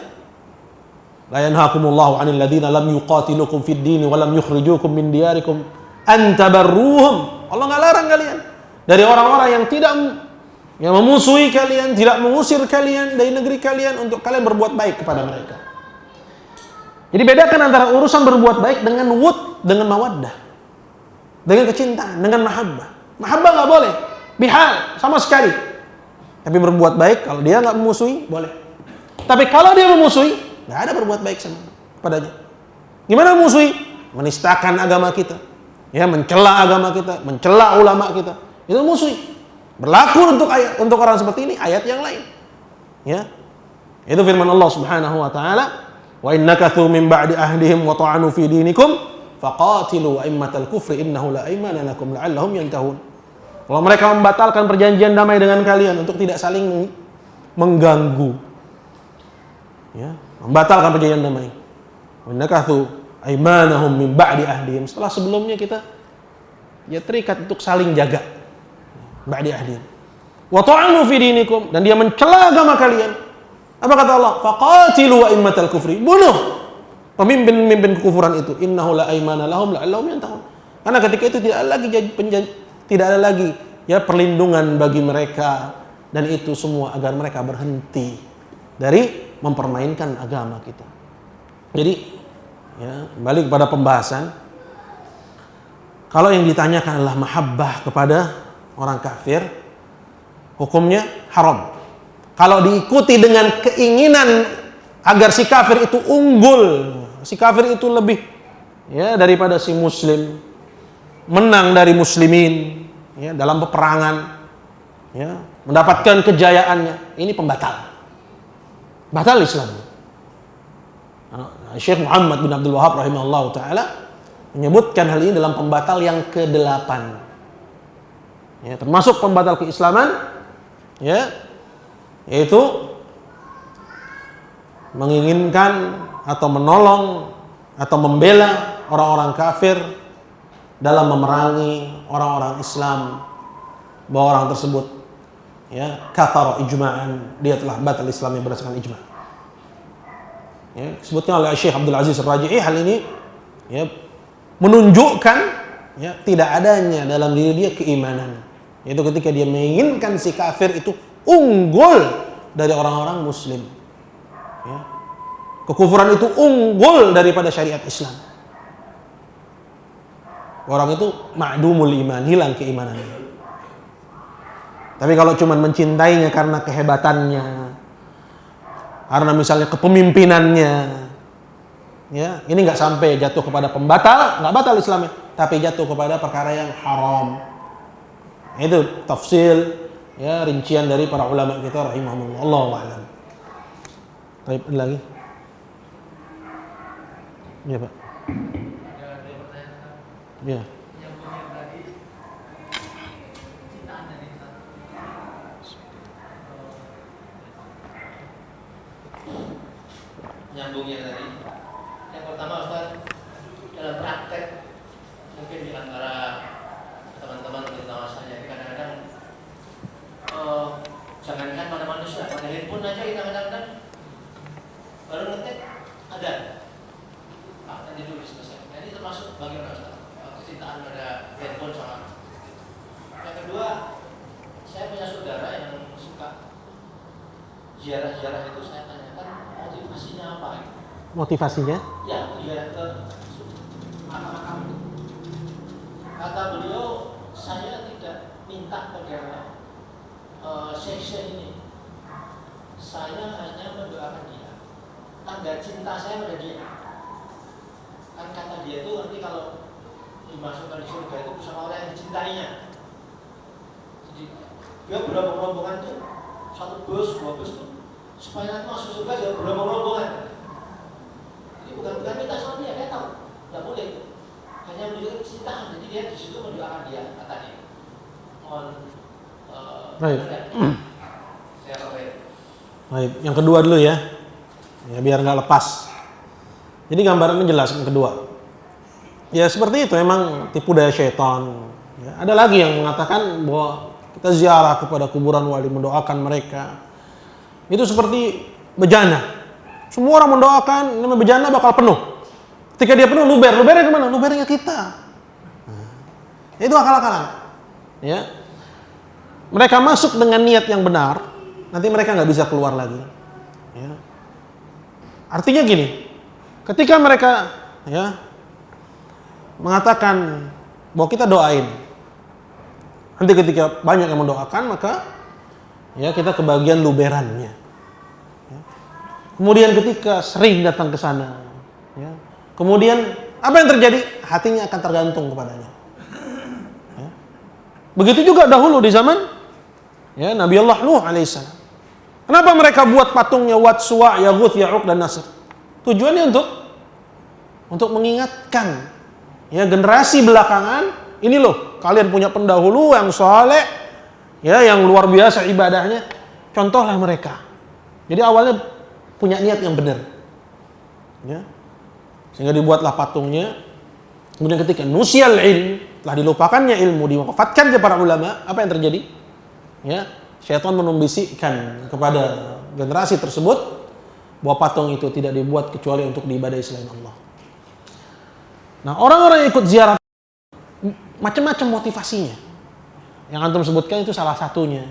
La yanhaakumullahu 'anil ladzina lam yuqatilukum fid din wa lam yukhrijukum min diyarikum an tabarruhum. Allah enggak larang kalian dari orang-orang yang tidak yang memusuhi kalian, tidak mengusir kalian dari negeri kalian untuk kalian berbuat baik kepada mereka. Jadi bedakan antara urusan berbuat baik dengan wud, dengan mawaddah, dengan kecintaan, dengan mahabbah. Mahabbah nggak boleh, bihal sama sekali. Tapi berbuat baik kalau dia nggak memusuhi boleh. Tapi kalau dia memusuhi, nggak ada berbuat baik sama padanya. Gimana memusuhi? Menistakan agama kita, ya mencela agama kita, mencela ulama kita, itu musuhi. Berlaku untuk orang seperti ini ayat yang lain. Ya, itu firman Allah Subhanahu Wa Taala. Wa innakathu min ba'di ahdihim wa ta'anu fi dinikum faqatilu a'immatal kufri innahu la aymana lakum la'allahum yantahun. Kalau mereka membatalkan perjanjian damai dengan kalian untuk tidak saling mengganggu, ya, membatalkan perjanjian damai. Wa innakathu aymanahum min ba'di ahdihim, setelah sebelumnya kita ya terikat untuk saling jaga. Ba'di ahdihim. Wa ta'anu fi dinikum, dan dia mencela agama kalian. Apa kata Allah? Faqatilu a'immatal kufri. Bunuh pemimpin-pemimpin kekufuran itu. Innahu la aymana lahum la'allahum yantahun. Karena ketika itu tidak ada lagi ya perlindungan bagi mereka, dan itu semua agar mereka berhenti dari mempermainkan agama kita. Jadi ya, kembali kepada pembahasan. Kalau yang ditanyakan adalah mahabbah kepada orang kafir, hukumnya haram. Kalau diikuti dengan keinginan agar si kafir itu unggul, si kafir itu lebih ya daripada si muslim, menang dari muslimin ya dalam peperangan, ya mendapatkan kejayaannya, ini pembatal, batal Islam. Syekh Muhammad bin Abdul Wahab rahimahullah taala menyebutkan hal ini dalam pembatal yang ke-8. Ya, termasuk pembatal keislaman, ya, yaitu menginginkan atau menolong atau membela orang-orang kafir dalam memerangi orang-orang Islam, bahwa orang tersebut, ya, kafar ijma'an, dia telah batal Islamnya berdasarkan ijma'. Ya, disebutkan oleh Syekh Abdul Aziz Ar-Raji'i, hal ini, ya, menunjukkan, ya, tidak adanya dalam diri dia keimanan, yaitu ketika dia menginginkan si kafir itu unggul dari orang-orang muslim, ya. Kekufuran itu unggul daripada syariat Islam. Orang itu ma'dumul iman, hilang keimanannya. Tapi kalau cuma mencintainya karena kehebatannya, karena misalnya kepemimpinannya, ya, ini nggak sampai jatuh kepada pembatal, nggak batal Islamnya, tapi jatuh kepada perkara yang haram. Itu tafsil, ya, rincian dari para ulama kita rahimahumullah. Allahu a'lam. Baik, lagi. Ya, Pak. Ya. Nyambungnya tadi, yang pertama Ustaz, dalam praktek mungkin di antara teman-teman terutama saya, kadang-kadang jangankan pada manusia, pada handphone aja kita kadang-kadang baru ngetik ada nanti dulu selesai. Nah, ini termasuk bagaimana Ustaz kecintaan pada handphone sama. Yang kedua, saya punya saudara yang suka ziarah-ziarah itu, saya tanyakan motivasinya apa? Motivasinya? Ya, ziarah ke makam-makam. Kata beliau, saya tidak minta pada syekh ini. Saya hanya mendoakan dia. Tanda cinta saya pada dia. Kan kata dia itu nanti kalau dimasukkan di surga itu bersama orang yang dicintainya. Jadi dia berombong-rombongan tuh, satu bus, dua bus tuh, supaya nanti masuk surga dia berombong-rombongan. Jadi bukan minta sama dia tahu, tidak boleh itu. Hanya menunjukkan kecintaan. Jadi dia di situ mendoakan dia, katanya. Mohon. Baik. Baik, yang kedua dulu ya. Ya, biar nggak lepas. Jadi gambarannya jelas yang kedua. Ya seperti itu, memang tipu daya syaitan. Ya, ada lagi yang mengatakan bahwa kita ziarah kepada kuburan wali, mendoakan mereka. Itu seperti bejana. Semua orang mendoakan, nama bejana bakal penuh. Ketika dia penuh, lubernya kemana? Lubernya kita. Nah, itu akal-akalan. Ya, mereka masuk dengan niat yang benar, nanti mereka nggak bisa keluar lagi. Ya. Artinya gini, ketika mereka, ya, mengatakan bahwa kita doain, nanti ketika banyak yang mendoakan, maka, ya, kita kebagian luberannya. Ya. Kemudian ketika sering datang ke sana, ya, kemudian apa yang terjadi? Hatinya akan tergantung kepadanya. Ya. Begitu juga dahulu di zaman, ya, Nabi Allah Nuh alaihissalam. Kenapa mereka buat patungnya Wat, Suwa, Yaghut, Ya'uq dan Nasr? Tujuannya untuk mengingatkan, ya, generasi belakangan, ini loh, kalian punya pendahulu yang saleh, ya, yang luar biasa ibadahnya, contohlah mereka. Jadi awalnya punya niat yang benar, ya, sehingga dibuatlah patungnya. Kemudian ketika nusyal ilm, telah dilupakannya ilmu, diwafatkan para ulama, apa yang terjadi? Ya, syaitan membisikkan kepada generasi tersebut bahwa patung itu tidak dibuat kecuali untuk diibadahi selain Allah. Nah, orang-orang yang ikut ziarah macam-macam motivasinya. Yang antum sebutkan itu salah satunya,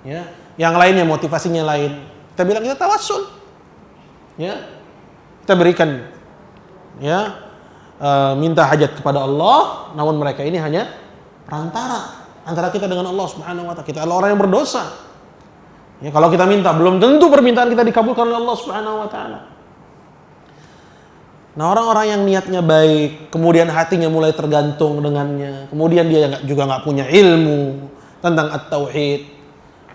ya. Yang lainnya motivasinya lain. Kita bilang kita tawassul, ya. Kita berikan, ya, minta hajat kepada Allah, namun mereka ini hanya perantara antara kita dengan Allah Subhanahu wa ta'ala. Kita adalah orang yang berdosa. Ya, kalau kita minta, belum tentu permintaan kita dikabulkan oleh Allah Subhanahu wa ta'ala. Nah, orang-orang yang niatnya baik, kemudian hatinya mulai tergantung dengannya, kemudian dia juga nggak punya ilmu tentang at-tauhid,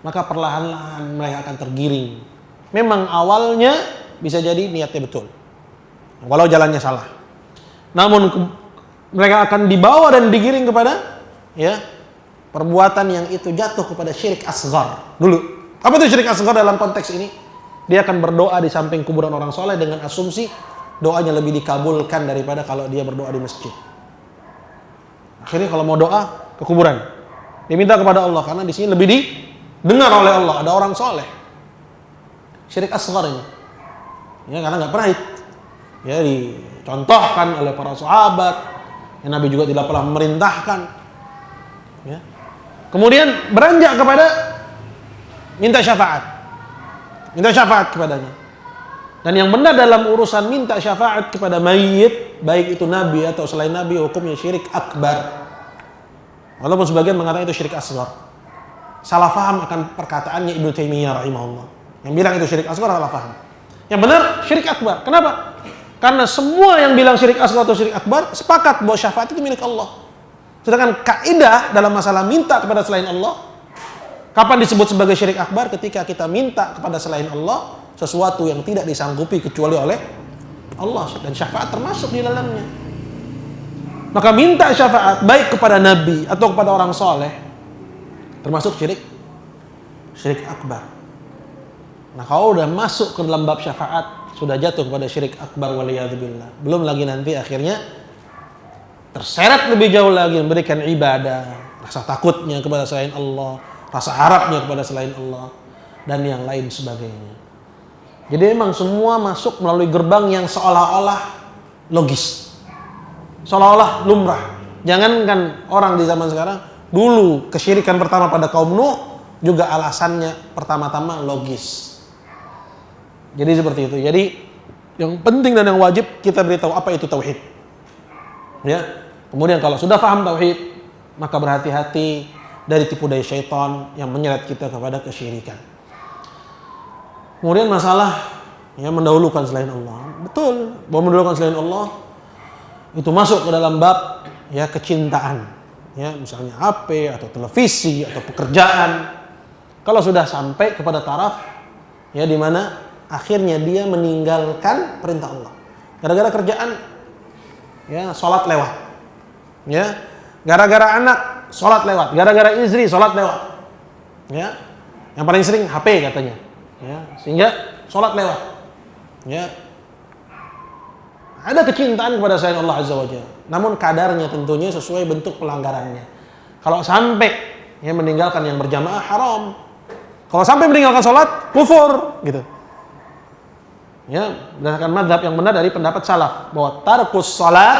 maka perlahan-lahan mereka akan tergiring. Memang awalnya bisa jadi niatnya betul, walau jalannya salah. Namun mereka akan dibawa dan digiring kepada ya perbuatan yang itu jatuh kepada syirik asghar dulu. Apa itu syirik asghar dalam konteks ini? Dia akan berdoa di samping kuburan orang soleh dengan asumsi doanya lebih dikabulkan daripada kalau dia berdoa di masjid. Akhirnya kalau mau doa ke kuburan, diminta kepada Allah karena di sini lebih didengar oleh Allah, ada orang soleh. Syirik asghar ini, ya karena nggak pernah ya dicontohkan oleh para sahabat, yang Nabi juga tidak pernah memerintahkan. Ya. Kemudian beranjak kepada minta syafaat kepadanya. Dan yang benar dalam urusan minta syafaat kepada mayit, baik itu Nabi atau selain Nabi, hukumnya syirik akbar. Walaupun sebagian mengatakan itu syirik asghar. Salah faham akan perkataannya Ibnu Taimiyah rahimahullah. Yang bilang itu syirik asghar salah faham. Yang benar syirik akbar. Kenapa? Karena semua yang bilang syirik asghar atau syirik akbar sepakat bahwa syafaat itu milik Allah. Sedangkan kaidah dalam masalah minta kepada selain Allah, kapan disebut sebagai syirik akbar? Ketika kita minta kepada selain Allah sesuatu yang tidak disanggupi kecuali oleh Allah, dan syafaat termasuk di dalamnya. Maka minta syafaat baik kepada Nabi atau kepada orang soleh termasuk syirik akbar. Nah, kalau udah masuk ke dalam bab syafaat sudah jatuh kepada syirik akbar waliyadzubillah. Belum lagi nanti akhirnya terseret lebih jauh lagi memberikan ibadah, rasa takutnya kepada selain Allah, rasa harapnya kepada selain Allah, dan yang lain sebagainya. Jadi memang semua masuk melalui gerbang yang seolah-olah logis, seolah-olah lumrah. Jangankan orang di zaman sekarang, dulu kesyirikan pertama pada kaum Nuh juga alasannya pertama-tama logis. Jadi seperti itu. Jadi yang penting dan yang wajib kita beritahu apa itu tauhid. Ya. Kemudian kalau sudah paham tauhid, maka berhati-hati dari tipu daya syaitan yang menyeret kita kepada kesyirikan. Kemudian masalah yang mendahulukan selain Allah. Betul, bahwa mendahulukan selain Allah itu masuk ke dalam bab ya kecintaan. Ya, misalnya HP atau televisi atau pekerjaan. Kalau sudah sampai kepada taraf ya di mana akhirnya dia meninggalkan perintah Allah. Gara-gara kerjaan ya salat lewat. Ya, gara-gara anak salat lewat, gara-gara istri salat lewat. Ya. Yang paling sering HP katanya. Ya, sehingga salat lewat. Ya. Ada kecintaan kepada selain Allah Azza wa Jalla. Namun kadarnya tentunya sesuai bentuk pelanggarannya. Kalau sampai ya meninggalkan yang berjamaah haram. Kalau sampai meninggalkan salat kufur gitu. Ya, berdasarkan mazhab yang benar dari pendapat salaf bahwa tarkus salat,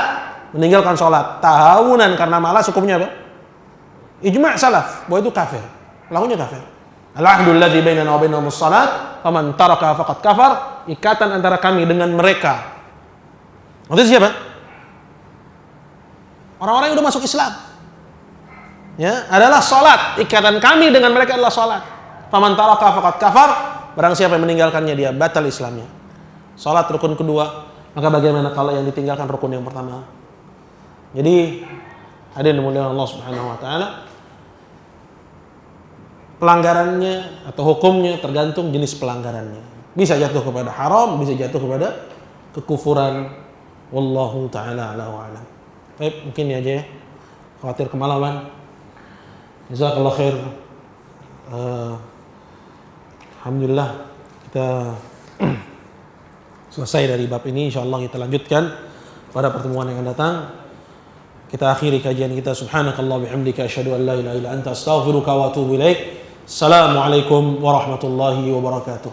meninggalkan salat tahawunan karena malas, hukumnya apa? Ijma' salaf bahwa itu kafir. Lahunya kafir. Al-ahdul ladzi bainana wa bainahum as-salat, faman taraka faqad kafar. Ikatan antara kami dengan mereka. Maksudnya siapa? Orang-orang yang sudah masuk Islam. Ya, adalah salat. Ikatan kami dengan mereka adalah salat. Faman taraka faqad kafar. Barang siapa yang meninggalkannya dia batal Islamnya. Salat rukun kedua, maka bagaimana kalau yang ditinggalkan rukun yang pertama? Jadi hadirin dimuliakan Allah Subhanahu wa taala, pelanggarannya atau hukumnya tergantung jenis pelanggarannya. Bisa jatuh kepada haram, bisa jatuh kepada kekufuran. Wallahu taala a'la wa a'lam. Baik, mungkin ini aja ya. Khawatir kemalaman. Jazakallahu khair. Alhamdulillah kita selesai dari bab ini. Insyaallah kita lanjutkan pada pertemuan yang akan datang. Kita akhiri kajian kita. Subhanakallah bihamdika asyhadu an la ilaha illa anta astaghfiruka wa atubu ilaik. Assalamualaikum warahmatullahi wabarakatuh.